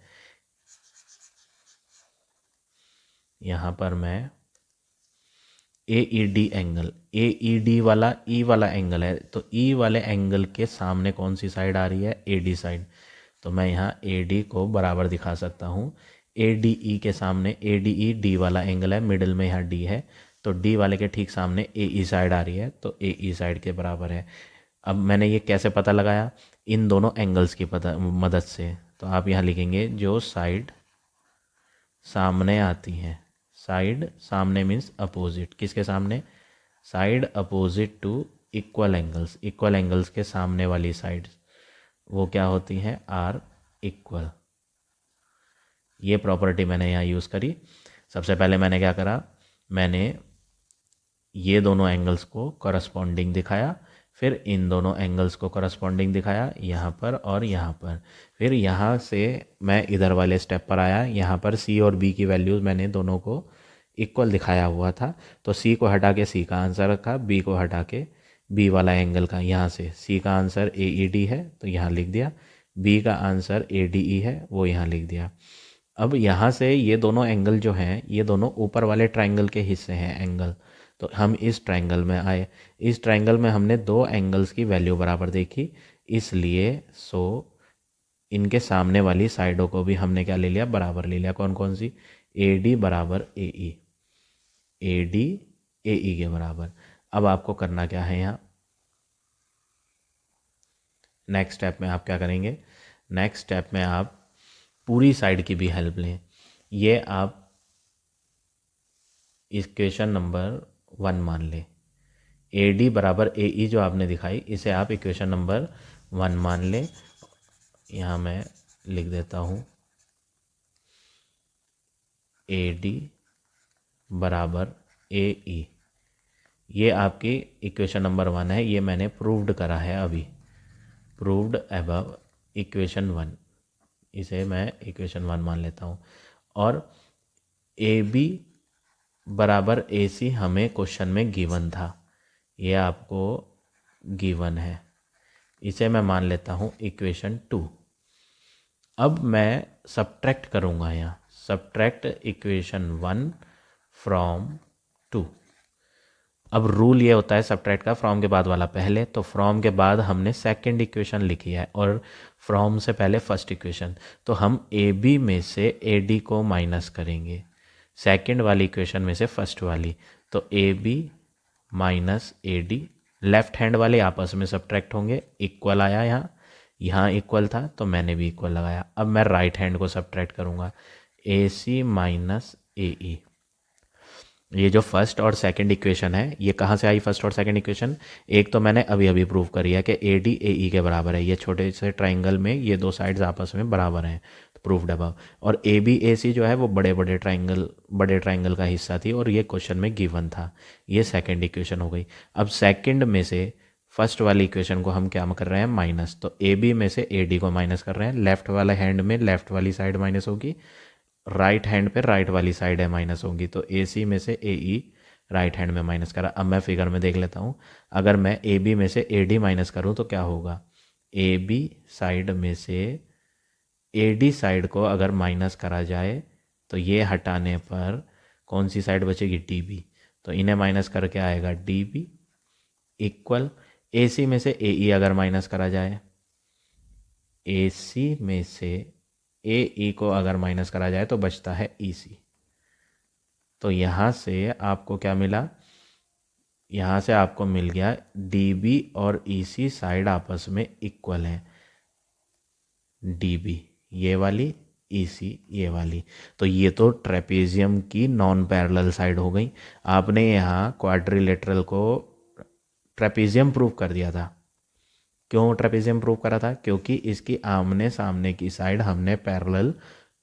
यहाँ पर मैं ए ई डी एंगल, ए ई डी वाला ई वाला एंगल है, तो ई वाले एंगल के सामने कौन सी साइड आ रही है, ए डी साइड। तो मैं यहाँ ए डी को बराबर दिखा सकता हूँ, ए डी ई के सामने, ए डी ई डी वाला एंगल है, मिडिल में यहाँ डी है, तो डी वाले के ठीक सामने ए ई साइड आ रही है, तो ए ई साइड के बराबर है। अब मैंने ये कैसे पता लगाया, इन दोनों एंगल्स की मदद से। तो आप यहाँ लिखेंगे जो साइड सामने आती हैं, साइड सामने मीन्स अपोजिट, किसके सामने, side opposite to equal angles, equal angles के सामने वाली साइड वो क्या होती हैं, आर इक्वल। ये प्रॉपर्टी मैंने यहाँ यूज़ करी। सबसे पहले मैंने क्या करा, मैंने ये दोनों एंगल्स को कॉरस्पॉन्डिंग दिखाया, फिर इन दोनों एंगल्स को कॉरस्पॉन्डिंग दिखाया यहाँ पर और यहाँ पर। फिर यहाँ से मैं इधर वाले स्टेप पर आया, यहाँ पर सी और बी की वैल्यूज़ मैंने दोनों को इक्वल दिखाया हुआ था, तो सी को हटा के सी का आंसर रखा, बी को हटा के बी वाला एंगल का, यहाँ से सी का आंसर ए ई डी है तो यहाँ लिख दिया, बी का आंसर ए डी ई है वो यहाँ लिख दिया। अब यहाँ से ये दोनों एंगल जो हैं ये दोनों ऊपर वाले ट्राइंगल के हिस्से हैं एंगल, तो हम इस ट्राइंगल में आए, इस ट्राइंगल में हमने दो एंगल्स की वैल्यू बराबर देखी, इसलिए इनके सामने वाली साइडों को भी हमने क्या ले लिया, बराबर ले लिया। कौन कौन सी, ए डी बराबर ए ई, ए डी ए ई के बराबर। अब आपको करना क्या है, यहाँ नेक्स्ट स्टेप में आप क्या करेंगे, नेक्स्ट स्टेप में आप पूरी साइड की भी हेल्प लें। ये आप इक्वेशन नंबर 1 मान लें, ए डी बराबर ए ई जो आपने दिखाई इसे आप इक्वेशन नंबर 1 मान लें। यहाँ मैं लिख देता हूँ ए डी बराबर ए ई, ये आपकी इक्वेशन नंबर 1 है, ये मैंने प्रूव्ड करा है अभी, प्रूव्ड अबव इक्वेशन 1, इसे मैं इक्वेशन 1 मान लेता हूँ। और ए बी बराबर ए सी हमें क्वेश्चन में गिवन था, ये आपको गिवन है, इसे मैं मान लेता हूँ इक्वेशन 2। अब मैं सब्ट्रैक्ट करूँगा यहाँ, सब्ट्रैक्ट इक्वेशन 1 फ्रॉम 2। अब रूल ये होता है सब्ट्रैक्ट का, फ्रॉम के बाद वाला पहले, तो फ्रॉम के बाद हमने सेकंड इक्वेशन लिखी है और फ्रॉम से पहले फर्स्ट इक्वेशन, तो हम ए बी में से ए डी को माइनस करेंगे, सेकंड वाली इक्वेशन में से फर्स्ट वाली, तो A B minus A D, left hand वाले आपस में सब्ट्रैक्ट होंगे, इक्वल आया यहाँ इक्वल था तो मैंने भी इक्वल लगाया। अब मैं राइट हैंड को सब्ट्रैक्ट करूँगा, ए सी माइनस ए ई। ये जो फर्स्ट और सेकंड इक्वेशन है, ये कहाँ से आई फर्स्ट और सेकंड इक्वेशन? एक तो मैंने अभी अभी प्रूव करी है कि ए डी ए ई के बराबर है, ये छोटे से ट्राइंगल में ये दो साइड्स आपस में बराबर हैं, तो प्रूव्ड अबव। और ए बी ए सी जो है वो बड़े बड़े ट्राइंगल का हिस्सा थी और ये क्वेश्चन में गिवन था, ये सेकेंड इक्वेशन हो गई। अब सेकेंड में से फर्स्ट वाली इक्वेशन को हम क्या कर रहे हैं? माइनस, तो ए बी में से ए डी को माइनस कर रहे हैं, लेफ्ट वाले हैंड में लेफ्ट वाली साइड माइनस होगी, राइट हैंड पे राइट वाली साइड है माइनस होगी, तो ए सी में से ए ई राइट हैंड में माइनस करा। अब मैं फिगर में देख लेता हूँ, अगर मैं ए बी में से ए डी माइनस करूँ तो क्या होगा? ए बी साइड में से ए डी साइड को अगर माइनस करा जाए तो ये हटाने पर कौन सी साइड बचेगी? डी बी, तो इन्हें माइनस करके आएगा डी बी इक्वल, ए सी में से ए ई अगर माइनस करा जाए, ए सी में से ए ई को अगर माइनस करा जाए तो बचता है ई सी। तो यहाँ से आपको क्या मिला? यहाँ से आपको मिल गया डी बी और ई सी साइड आपस में इक्वल हैं, डी बी ये वाली, ई सी ये वाली। तो ये तो ट्रेपेजियम की नॉन पैरेलल साइड हो गई। आपने यहाँ क्वाड्रिलेटरल को ट्रेपेजियम प्रूव कर दिया था। क्यों ट्रेपेजियम प्रूव करा था? क्योंकि इसकी आमने सामने की साइड हमने पैरेलल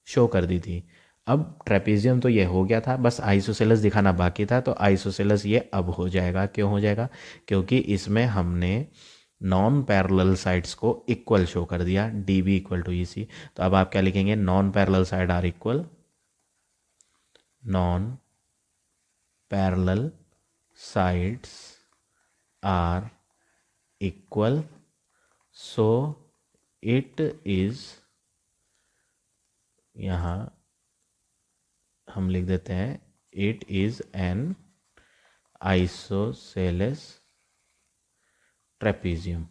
शो कर दी थी। अब ट्रेपेजियम तो ये हो गया था, बस आइसोसेलेस दिखाना बाकी था, तो आइसोसेलेस ये अब हो जाएगा। क्यों हो जाएगा? क्योंकि इसमें हमने नॉन पैरेलल साइड्स को इक्वल शो कर दिया, D B equal to E C. तो अब आप क्या लिखेंगे? Non parallel side are equal, non parallel sides are equal, so it is, यहाँ हम लिख देते हैं it is an isosceles trapezium.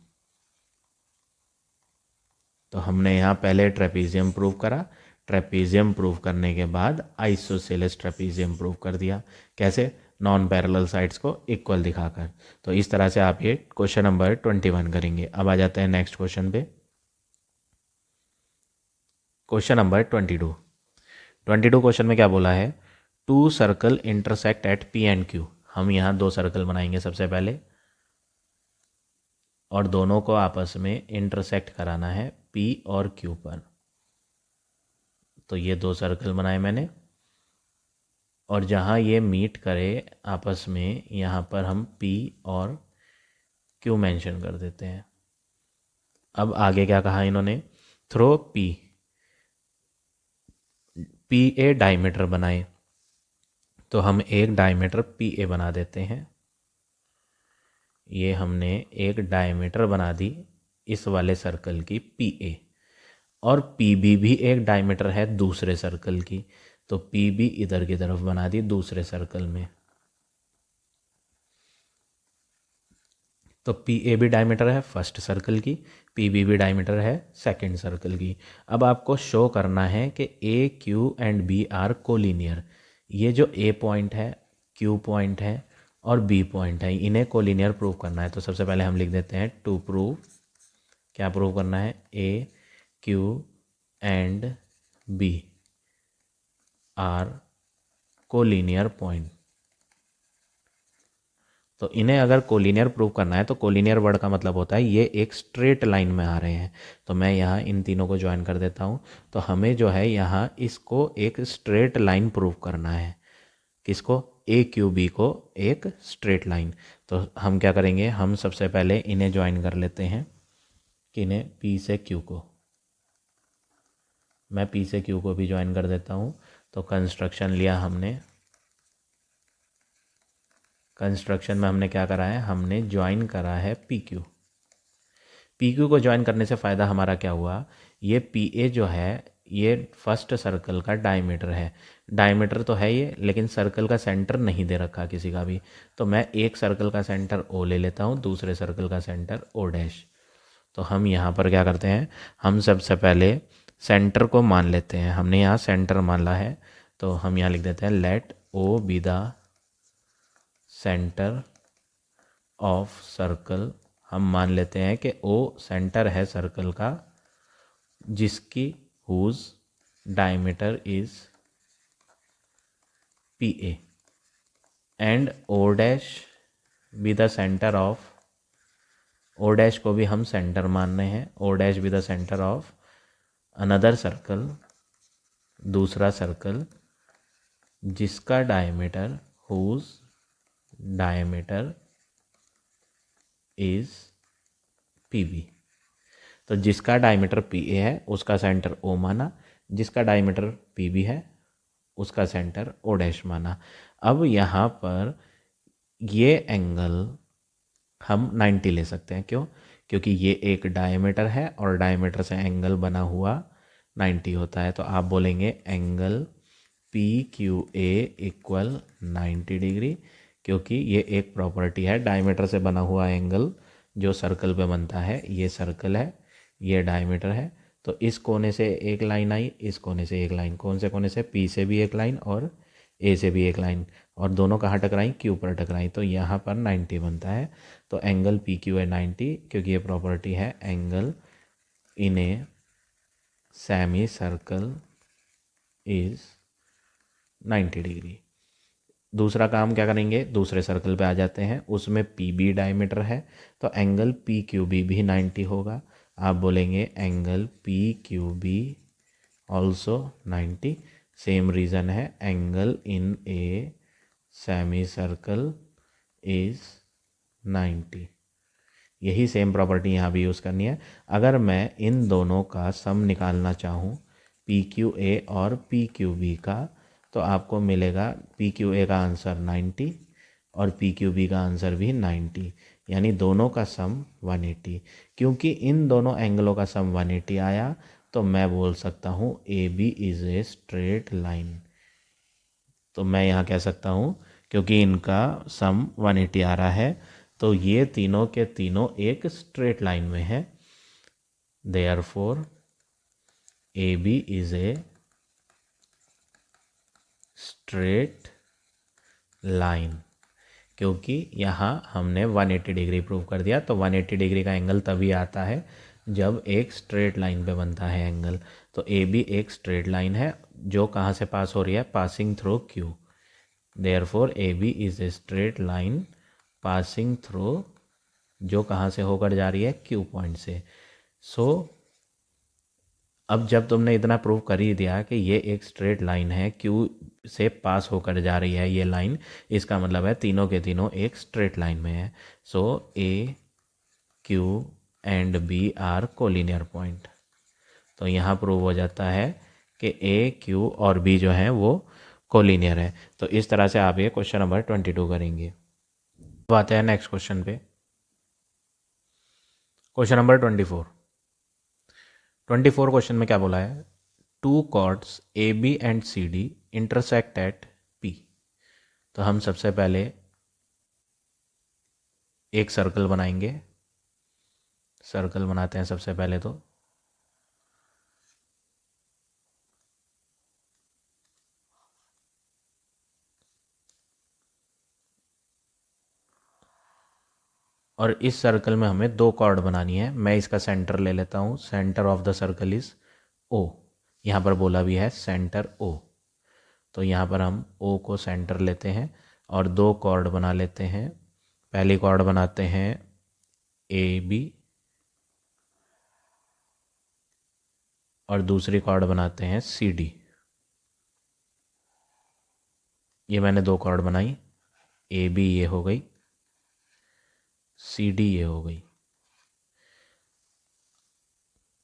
तो हमने यहाँ पहले ट्रेपेजियम प्रूव करा, ट्रेपेजियम प्रूव करने के बाद आइसोसेलेस ट्रेपेजियम प्रूव कर दिया। कैसे? नॉन पैरेलल साइड्स को इक्वल दिखाकर। तो इस तरह से आप ये क्वेश्चन नंबर 21 करेंगे। अब आ जाते हैं नेक्स्ट क्वेश्चन पे, क्वेश्चन नंबर 22। 22 क्वेश्चन में क्या बोला है? Two circle intersect at P and Q. हम यहाँ दो सर्कल बनाएंगे सबसे पहले और दोनों को आपस में इंटरसेक्ट कराना है पी और क्यू पर। तो ये दो सर्कल बनाए मैंने और जहाँ ये मीट करे आपस में, यहाँ पर हम पी और क्यू मेंशन कर देते हैं। अब आगे क्या कहा इन्होंने? थ्रो पी ए डायमीटर बनाए, तो हम एक डायमीटर पी ए बना देते हैं। ये हमने एक डायमीटर बना दी इस वाले सर्कल की पी ए, और पी बी भी एक डायमीटर है दूसरे सर्कल की, तो पी बी इधर की तरफ बना दी दूसरे सर्कल में। तो पी ए भी डायमीटर है फर्स्ट सर्कल की, पी बी भी डायमीटर है सेकंड सर्कल की। अब आपको शो करना है कि A Q and B are collinear. ये जो ए पॉइंट है, क्यू पॉइंट है और बी पॉइंट है, इन्हें कोलिनियर प्रूव करना है। तो सबसे पहले हम लिख देते हैं टू प्रूव, क्या प्रूव करना है? A Q and B are collinear point. तो इन्हें अगर कोलिनियर प्रूव करना है तो कोलिनियर वर्ड का मतलब होता है ये एक स्ट्रेट लाइन में आ रहे हैं। तो मैं यहाँ इन तीनों को ज्वाइन कर देता हूँ। तो हमें जो है यहाँ इसको एक स्ट्रेट लाइन प्रूव करना है। किसको? ए क्यू बी को एक स्ट्रेट लाइन। तो हम क्या करेंगे, हम सबसे पहले इन्हें ज्वाइन कर लेते हैं, किन्हें, पी से क्यू को। मैं पी से क्यू को भी ज्वाइन कर देता हूँ। तो कंस्ट्रक्शन लिया हमने, कंस्ट्रक्शन में हमने क्या करा है, हमने ज्वाइन करा है पी क्यू। पी क्यू को ज्वाइन करने से फ़ायदा हमारा क्या हुआ, ये पी ए जो है ये फर्स्ट सर्कल का डायमीटर है। डायमीटर तो है ये, लेकिन सर्कल का सेंटर नहीं दे रखा किसी का भी। तो मैं एक सर्कल का सेंटर ओ ले लेता हूँ, दूसरे सर्कल का सेंटर ओ डैश। तो हम यहाँ पर क्या करते हैं, हम सबसे पहले सेंटर को मान लेते हैं। हमने यहाँ सेंटर माना है, तो हम यहाँ लिख देते हैं let O be the centre of circle. हम मान लेते हैं कि ओ सेंटर है सर्कल का, जिसकी whose diameter is P A, and O dash be the centre of, O dash को भी हम सेंटर मान रहे हैं, O dash be the centre of another circle, दूसरा सर्कल, जिसका diameter, whose diameter is P B. तो जिसका डायमीटर पी ए है उसका सेंटर ओ माना, जिसका डायमीटर पी बी है उसका सेंटर ओ डैश माना। अब यहाँ पर ये एंगल हम 90 ले सकते हैं, क्यों, क्योंकि ये एक डायमीटर है और डायमीटर से एंगल बना हुआ 90 होता है। तो आप बोलेंगे angle P Q A equal 90 degree, क्योंकि ये एक प्रॉपर्टी है, डायमीटर से बना हुआ एंगल जो सर्कल पे बनता है, ये सर्कल है, ये डायमीटर है। तो इस कोने से एक लाइन आई, इस कोने से एक लाइन, कौन से कोने से, पी से भी एक लाइन और ए से भी एक लाइन, और दोनों कहाँ टकराई, क्यू पर टकराई। तो यहाँ पर 90 बनता है। तो एंगल पी क्यू है 90, क्योंकि ये प्रॉपर्टी है angle in a semi circle is 90 degree. दूसरा काम क्या करेंगे, दूसरे सर्कल पे आ जाते हैं, उसमें पी बी डायमीटर है, तो एंगल पी क्यू बी भी 90 होगा। आप बोलेंगे angle P Q B also 90। Same reason है, angle in a semi circle is 90। यही सेम प्रॉपर्टी यहाँ भी यूज़ करनी है। अगर मैं इन दोनों का सम निकालना चाहूँ, पी क्यू ए और पी क्यू बी का, तो आपको मिलेगा पी क्यू ए का आंसर 90 और पी क्यू बी का आंसर भी 90, यानी दोनों का सम 180। क्योंकि इन दोनों एंगलों का सम 180 आया, तो मैं बोल सकता हूँ A B is a straight line. तो मैं यहाँ कह सकता हूँ, क्योंकि इनका सम 180 आ रहा है, तो ये तीनों के तीनों एक स्ट्रेट लाइन में है। Therefore A B is a straight line. क्योंकि यहाँ हमने 180 डिग्री प्रूव कर दिया, तो 180 डिग्री का एंगल तभी आता है जब एक स्ट्रेट लाइन पे बनता है एंगल। तो ए बी एक स्ट्रेट लाइन है जो कहाँ से पास हो रही है, passing through Q. Therefore A B is a straight line passing through, जो कहाँ से होकर जा रही है, क्यू पॉइंट से। सो अब जब तुमने इतना प्रूव कर ही दिया कि ये एक स्ट्रेट लाइन है, क्यू से पास होकर जा रही है ये लाइन, इसका मतलब है तीनों के तीनों एक स्ट्रेट लाइन में है। So A Q and B are collinear point. तो यहाँ प्रूव हो जाता है कि ए क्यू और बी जो है वो कोलिनियर है। तो इस तरह से आप ये क्वेश्चन नंबर 22 करेंगे। अब आते हैं नेक्स्ट क्वेश्चन पे, क्वेश्चन नंबर 24 क्वेश्चन में क्या बोला है, two chords A B and C D intersect at P. तो हम सबसे पहले एक सर्कल बनाएंगे, सर्कल बनाते हैं सबसे पहले तो। और इस सर्कल में हमें दो कॉर्ड बनानी है। मैं इसका सेंटर ले लेता हूँ, centre of the circle is O. यहाँ पर बोला भी है सेंटर ओ, तो यहाँ पर हम ओ को सेंटर लेते हैं और दो कॉर्ड बना लेते हैं। पहली कॉर्ड बनाते हैं ए बी और दूसरी कॉर्ड बनाते हैं सी डी। ये मैंने दो कॉर्ड बनाई, ए बी ये हो गई, सी डी ये हो गई।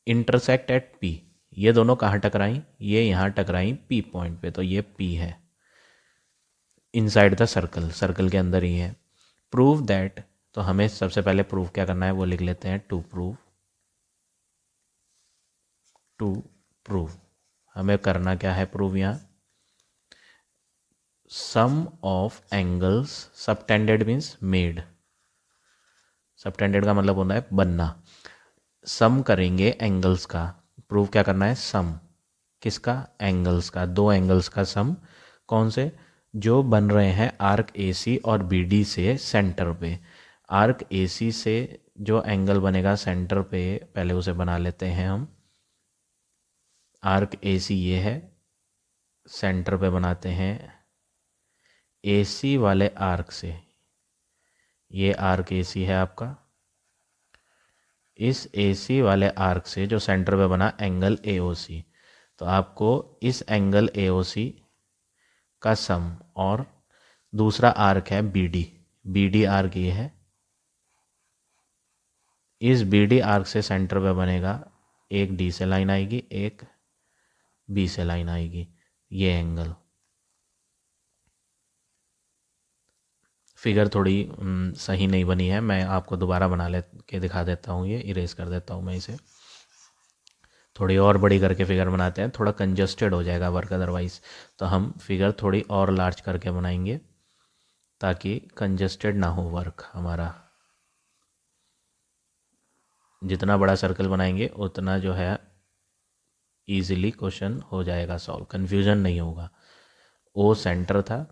इंटरसेक्ट एट पी, ये दोनों कहाँ टकराई, ये यहाँ टकराई पी पॉइंट पे, तो ये पी है इनसाइड द सर्कल, सर्कल के अंदर ही है। प्रूव दैट, तो हमें सबसे पहले प्रूव क्या करना है वो लिख लेते हैं, टू प्रूव हमें करना क्या है प्रूव, यहाँ sum of angles, subtended means made, subtended का मतलब होता है बनना, सम करेंगे एंगल्स का, प्रूव क्या करना है सम किसका, एंगल्स का, दो एंगल्स का सम, कौन से, जो बन रहे हैं आर्क ए सी और बी डी से सेंटर पे। आर्क ए सी से जो एंगल बनेगा सेंटर पे, पहले उसे बना लेते हैं हम, आर्क ए सी ये है, सेंटर पे बनाते हैं ए सी वाले आर्क से, ये आर्क ए सी है आपका, इस ए सी वाले आर्क से जो सेंटर पे बना एंगल ए ओ सी, तो आपको इस एंगल ए ओ सी का सम, और दूसरा आर्क है बी डी आर्क ये है, इस बी डी आर्क से सेंटर पे बनेगा, एक डी से लाइन आएगी, एक बी से लाइन आएगी, ये एंगल। फिगर थोड़ी सही नहीं बनी है, मैं आपको दोबारा बना ले के दिखा देता हूँ, ये इरेज कर देता हूँ मैं इसे, थोड़ी और बड़ी करके फिगर बनाते हैं, थोड़ा कंजस्टेड हो जाएगा वर्क अदरवाइज, तो हम फिगर थोड़ी और लार्ज करके बनाएंगे ताकि कंजस्टेड ना हो वर्क हमारा। जितना बड़ा सर्कल बनाएंगे उतना जो है इजीली क्वेश्चन हो जाएगा सॉल्व, कन्फ्यूजन नहीं होगा। ओ सेंटर था,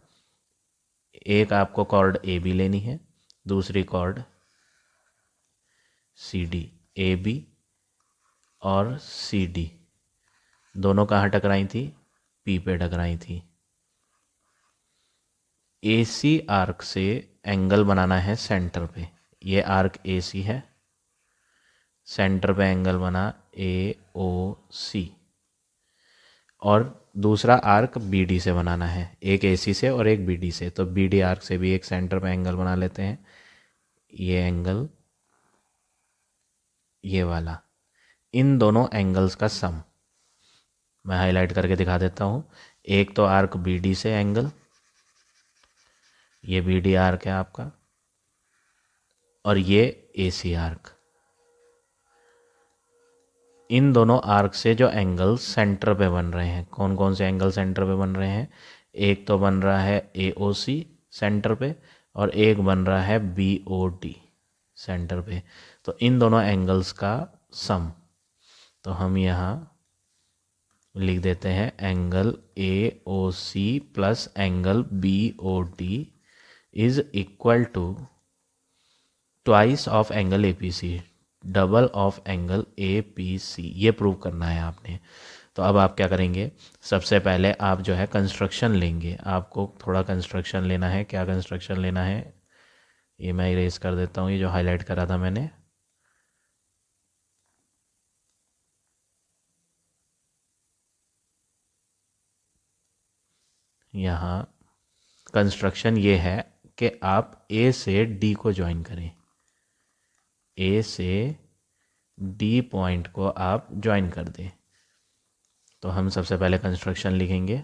एक आपको कॉर्ड ए बी लेनी है, दूसरी chord C D, A B और सी डी दोनों कहाँ टकराई थी, पी पे टकराई थी। ए सी आर्क से एंगल बनाना है सेंटर पे, ये आर्क ए सी है, सेंटर पे एंगल बना ए ओ सी, और दूसरा आर्क बी डी से बनाना है, एक ए सी से और एक बी डी से, तो बी डी आर्क से भी एक सेंटर पे एंगल बना लेते हैं, ये एंगल ये वाला, इन दोनों एंगल्स का सम मैं हाईलाइट करके दिखा देता हूँ। एक तो आर्क बी डी से एंगल, ये बी डी आर्क है आपका, और ये ए सी आर्क, इन दोनों आर्क से जो एंगल सेंटर पे बन रहे हैं, कौन कौन से एंगल सेंटर पे बन रहे हैं, एक तो बन रहा है ए ओ सी सेंटर पे, और एक बन रहा है बी ओ डी सेंटर पे, तो इन दोनों एंगल्स का सम, तो हम यहाँ लिख देते हैं angle A O C plus angle B O D is equal to twice of angle A P C, double of angle A P C, ये प्रूव करना है आपने। तो अब आप क्या करेंगे, सबसे पहले आप जो है कंस्ट्रक्शन लेंगे, आपको थोड़ा कंस्ट्रक्शन लेना है, क्या कंस्ट्रक्शन लेना है ये मैं इरेज कर देता हूँ, ये जो हाईलाइट करा था मैंने, यहाँ कंस्ट्रक्शन ये है कि आप ए से डी को ज्वाइन करें, ए से डी पॉइंट को आप ज्वाइन कर दें। तो हम सबसे पहले कंस्ट्रक्शन लिखेंगे,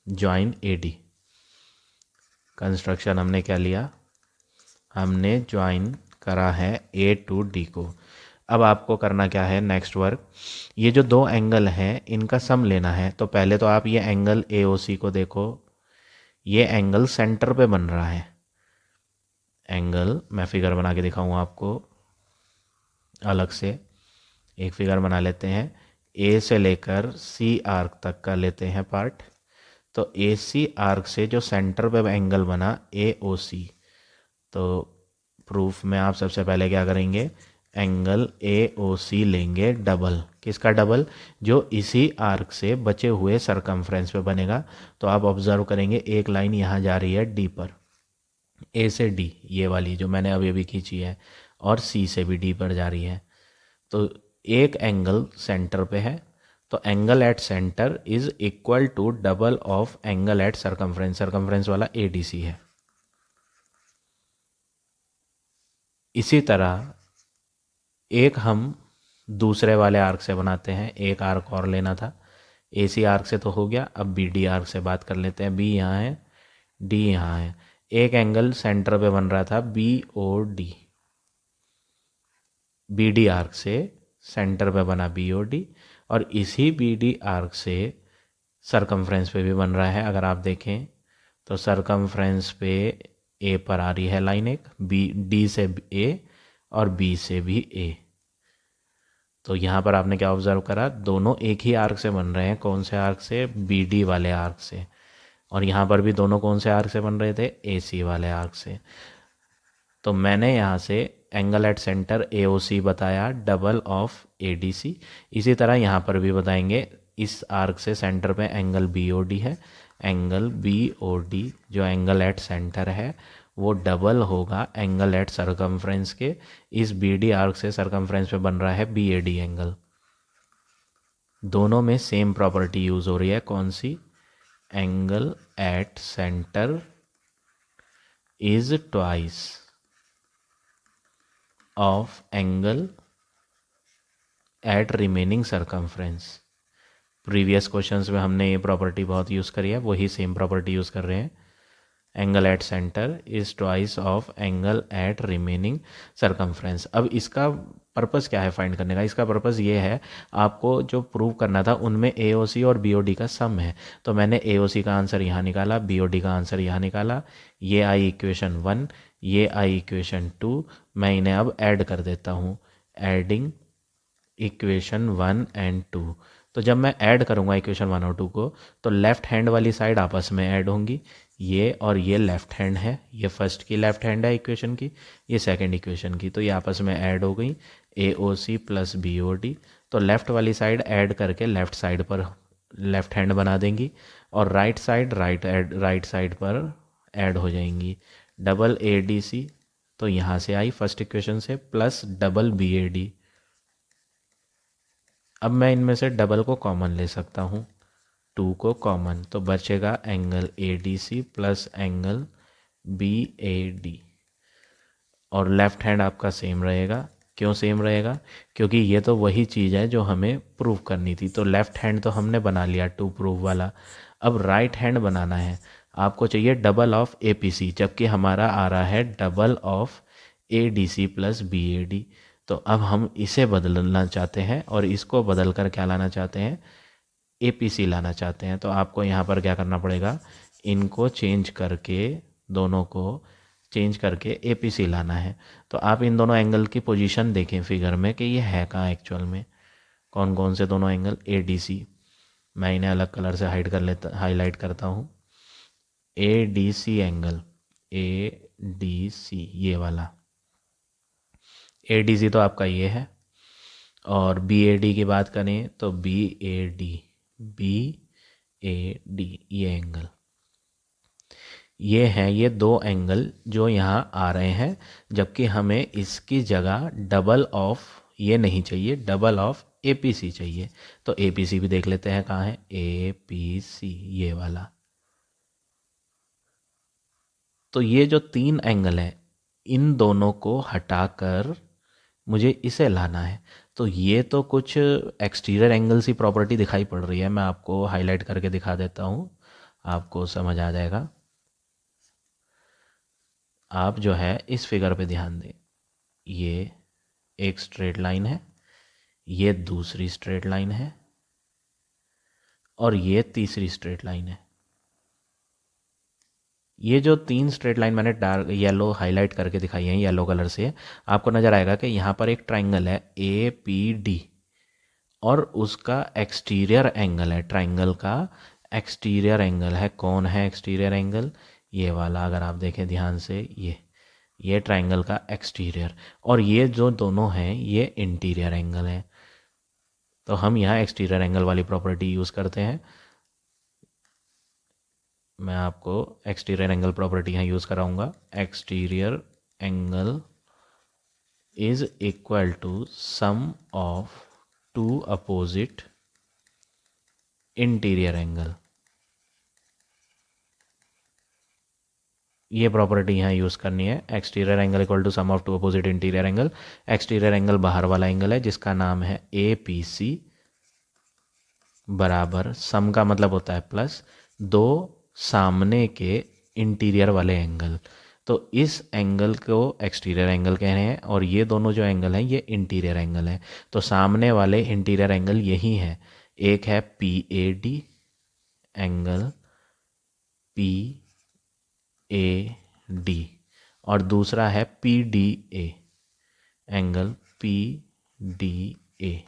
ज्वाइन ए डी, कंस्ट्रक्शन हमने क्या लिया, हमने ज्वाइन करा है ए टू डी को। अब आपको करना क्या है नेक्स्ट वर्क, ये जो दो एंगल हैं इनका सम लेना है। तो पहले तो आप ये एंगल ए ओ सी को देखो, ये एंगल सेंटर पे बन रहा है, एंगल मैं फिगर बना के दिखाऊंगा आपको, अलग से एक फिगर बना लेते हैं, ए से लेकर सी आर्क तक का लेते हैं पार्ट। तो ए सी आर्क से जो सेंटर पे एंगल बना ए ओ सी, तो प्रूफ में आप सबसे पहले क्या करेंगे, एंगल ए ओ सी लेंगे डबल, किसका डबल, जो इसी आर्क से बचे हुए सरकमफ्रेंस पे बनेगा। तो आप ऑब्जर्व करेंगे एक लाइन यहाँ जा रही है डी पर, ए से डी ये वाली जो मैंने अभी अभी खींची है, और सी से भी डी पर जा रही है, तो एक एंगल सेंटर पे है, तो angle at centre is equal to double of angle at circumference, circumference वाला ADC है। इसी तरह एक हम दूसरे वाले आर्क से बनाते हैं, एक आर्क और लेना था। AC आर्क से तो हो गया, अब BD आर्क से बात कर लेते हैं। B यहाँ है, D यहाँ है। एक एंगल सेंटर पे बन रहा था BOD, BD आर्क से सेंटर पे बना BOD, और इसी BD आर्क से सरकमफ्रेंस पे भी बन रहा है। अगर आप देखें तो सरकमफ्रेंस पे A पर आ रही है लाइन एक, D से A और B से भी A। तो यहाँ पर आपने क्या ऑब्जर्व करा, दोनों एक ही आर्क से बन रहे हैं। कौन से आर्क से? BD वाले आर्क से। और यहाँ पर भी दोनों कौन से आर्क से बन रहे थे? AC वाले आर्क से। तो मैंने यहाँ से एंगल एट सेंटर AOC बताया, डबल ऑफ ADC। इसी तरह यहाँ पर भी बताएंगे, इस आर्क से सेंटर पे एंगल BOD है, एंगल BOD जो एंगल एट सेंटर है वो डबल होगा एंगल एट सरकमफ्रेंस के। इस BD आर्क से सरकमफ्रेंस पे बन रहा है BAD एंगल। दोनों में सेम प्रॉपर्टी यूज हो रही है, कौन सी? Angle at centre is twice of angle at remaining circumference. Previous questions में हमने ये प्रॉपर्टी बहुत यूज़ करी है, वही सेम प्रॉपर्टी यूज़ कर रहे हैं। Angle at centre is twice of angle at remaining circumference. अब इसका पर्पस क्या है फाइंड करने का? इसका पर्पस ये है, आपको जो प्रूव करना था उनमें AOC और BOD का सम है। तो मैंने AOC का आंसर यहाँ निकाला, BOD का आंसर यहाँ निकाला। ये आई इक्वेशन 1, ये आई इक्वेशन 2। मैं इन्हें अब ऐड कर देता हूँ, एडिंग इक्वेशन 1 एंड 2। तो जब मैं ऐड करूँगा इक्वेशन 1 और 2 को, तो लेफ्ट हैंड वाली साइड आपस में ऐड होंगी। ये और ये लेफ्ट हैंड है, ये फर्स्ट की लेफ्ट हैंड है इक्वेशन की, ये सेकंड इक्वेशन की, तो ये आपस में ऐड हो गई, AOC प्लस BOD। तो लेफ्ट वाली साइड ऐड करके लेफ्ट साइड पर लेफ्ट हैंड बना देंगी, और राइट साइड राइट साइड पर ऐड हो जाएंगी। डबल ADC तो यहाँ से आई फर्स्ट इक्वेशन से, प्लस डबल BAD। अब मैं इनमें से डबल को कॉमन ले सकता हूँ, 2 को कॉमन, तो बचेगा angle ADC plus angle BAD। और लेफ्ट हैंड आपका सेम रहेगा। क्यों सेम रहेगा? क्योंकि ये तो वही चीज़ है जो हमें प्रूव करनी थी। तो लेफ्ट हैंड तो हमने बना लिया, टू प्रूव वाला। अब राइट हैंड बनाना है, आपको चाहिए डबल ऑफ APC, जबकि हमारा आ रहा है double of ADC plus BAD। तो अब हम इसे बदलना चाहते हैं, और इसको बदल कर क्या लाना चाहते हैं? APC लाना चाहते हैं। तो आपको यहाँ पर क्या करना पड़ेगा? इनको चेंज करके, दोनों को चेंज करके APC लाना है। तो आप इन दोनों एंगल की पोजीशन देखें फिगर में कि ये है कहाँ एक्चुअल में, कौन कौन से दोनों एंगल? ADC, मैं इन्हें अलग कलर से हाईलाइट करता हूँ। ADC एंगल, ADC ये वाला ADC तो आपका ये है। और BAD की बात करें तो BAD ये एंगल, ये हैं ये दो एंगल जो यहाँ आ रहे हैं, जबकि हमें इसकी जगह डबल ऑफ ये नहीं चाहिए, डबल ऑफ APC चाहिए। तो APC भी देख लेते हैं कहाँ है, APC ये वाला। तो ये जो 3 एंगल हैं, इन दोनों को हटाकर मुझे इसे लाना है। तो ये तो कुछ एक्सटीरियर एंगल्स की प्रॉपर्टी दिखाई पड़ रही है, मैं आपको हाईलाइट करके दिखा देता हूँ, आपको समझ आ जाएगा। आप जो है इस फिगर पे ध्यान दें, ये एक स्ट्रेट लाइन है, ये दूसरी स्ट्रेट लाइन है, और ये तीसरी स्ट्रेट लाइन है। ये जो 3 स्ट्रेट लाइन मैंने डार्क येलो हाईलाइट करके दिखाई है येलो कलर से, आपको नज़र आएगा कि यहाँ पर एक ट्राइंगल है APD, और उसका एक्सटीरियर एंगल है, ट्राइंगल का एक्सटीरियर एंगल है। कौन है एक्सटीरियर एंगल? ये वाला, अगर आप देखें ध्यान से, ये ट्राइंगल का एक्सटीरियर, और ये जो दोनों हैं ये इंटीरियर एंगल है। तो हम यहाँ एक्सटीरियर एंगल वाली प्रॉपर्टी यूज़ करते हैं। मैं आपको एक्सटीरियर एंगल प्रॉपर्टी यहाँ यूज़ कराऊंगा। Exterior angle is equal to sum of two opposite interior angle. ये प्रॉपर्टी यहाँ यूज़ करनी है। Exterior angle equal to sum of two opposite interior angle. Exterior angle बाहर वाला एंगल है जिसका नाम है ए पी सी, बराबर सम का मतलब होता है प्लस दो सामने के इंटीरियर वाले एंगल। तो इस एंगल को एक्सटीरियर एंगल कह रहे हैं और ये दोनों जो एंगल हैं ये इंटीरियर एंगल हैं। तो सामने वाले इंटीरियर एंगल यही है, एक है P A D angle P A D और दूसरा है P D A angle P D A.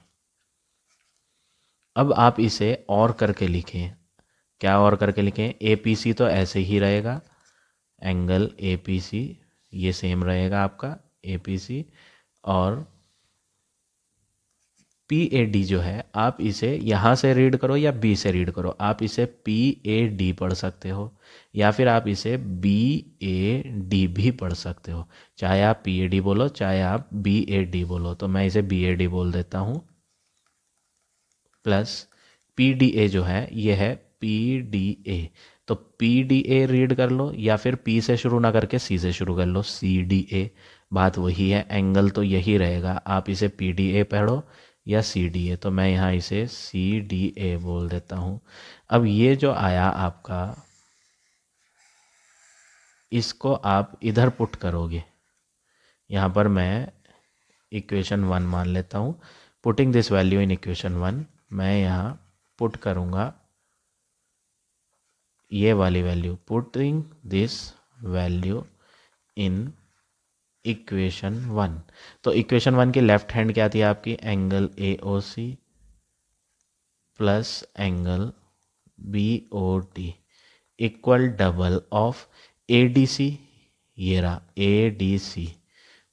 अब आप इसे और करके लिखें। क्या और करके लिखें? ए पी सी तो ऐसे ही रहेगा, एंगल ए पी सी ये सेम रहेगा आपका ए पी सी, और पी ए डी जो है आप इसे यहाँ से रीड करो या बी से रीड करो, आप इसे पी ए डी पढ़ सकते हो या फिर आप इसे बी ए डी भी पढ़ सकते हो। चाहे आप पी ए डी बोलो चाहे आप बी ए डी बोलो, तो मैं इसे बी ए डी बोल देता हूँ। प्लस पी डी ए जो है ये है पी डी ए, तो पी डी ए रीड कर लो या फिर पी से शुरू ना करके सी से शुरू कर लो, सी डी ए, बात वही है, एंगल तो यही रहेगा। आप इसे पी डी ए पढ़ो या सी डी ए, तो मैं यहाँ इसे सी डी ए बोल देता हूँ। अब ये जो आया आपका, इसको आप इधर पुट करोगे, यहाँ पर मैं इक्वेशन 1 मान लेता हूँ। Putting this value in equation 1, मैं यहाँ पुट करूँगा ये वाली value, putting this value in equation 1। तो इक्वेशन 1 की लेफ्ट हैंड क्या थी आपकी? Angle A O C plus angle B O T equal double of A D C, ये रहा A D C,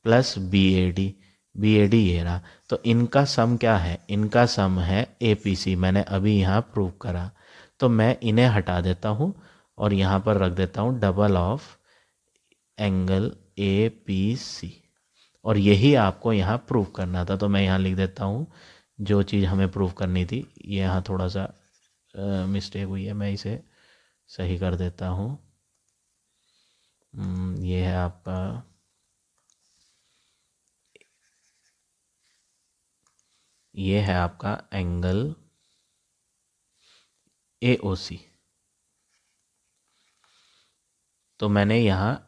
plus B A D, B A D ये रहा। तो इनका सम क्या है? इनका सम है ए पी सी, मैंने अभी यहाँ प्रूव करा। तो मैं इन्हें हटा देता हूँ और यहाँ पर रख देता हूँ double of angle A P C, और यही आपको यहाँ प्रूव करना था। तो मैं यहाँ लिख देता हूँ जो चीज़ हमें प्रूव करनी थी। ये यहाँ थोड़ा सा मिस्टेक हुई है, मैं इसे सही कर देता हूँ। ये है आपका एंगल ए ओ सी। तो मैंने यहाँ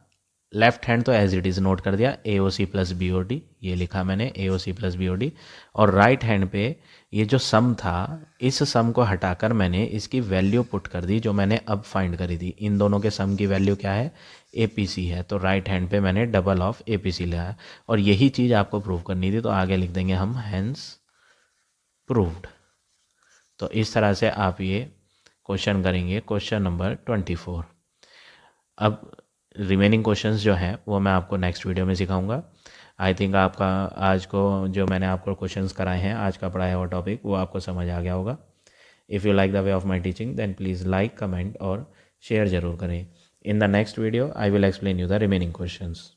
लेफ्ट हैंड तो एज इट इज़ नोट कर दिया, A O C plus B O D, ये लिखा मैंने A O C plus B O D. और राइट हैंड पे ये जो सम था, इस सम को हटाकर मैंने इसकी वैल्यू पुट कर दी जो मैंने अब फाइंड करी थी। इन दोनों के सम की वैल्यू क्या है? ए पी सी है। तो राइट हैंड पे मैंने double of A P C लिया और यही चीज़ आपको प्रूव करनी थी। तो आगे लिख देंगे हम हैंस प्रूव्ड। तो इस तरह से आप ये क्वेश्चन करेंगे, क्वेश्चन नंबर 24। अब रिमेनिंग क्वेश्चंस जो हैं वो मैं आपको नेक्स्ट वीडियो में सिखाऊंगा। आई थिंक आपका आज को जो मैंने आपको क्वेश्चंस कराए हैं, आज का पढ़ाया हुआ टॉपिक, वो आपको समझ आ गया होगा। If you like the way of my teaching then please like, comment और शेयर ज़रूर करें। In the next video I will explain you the remaining questions.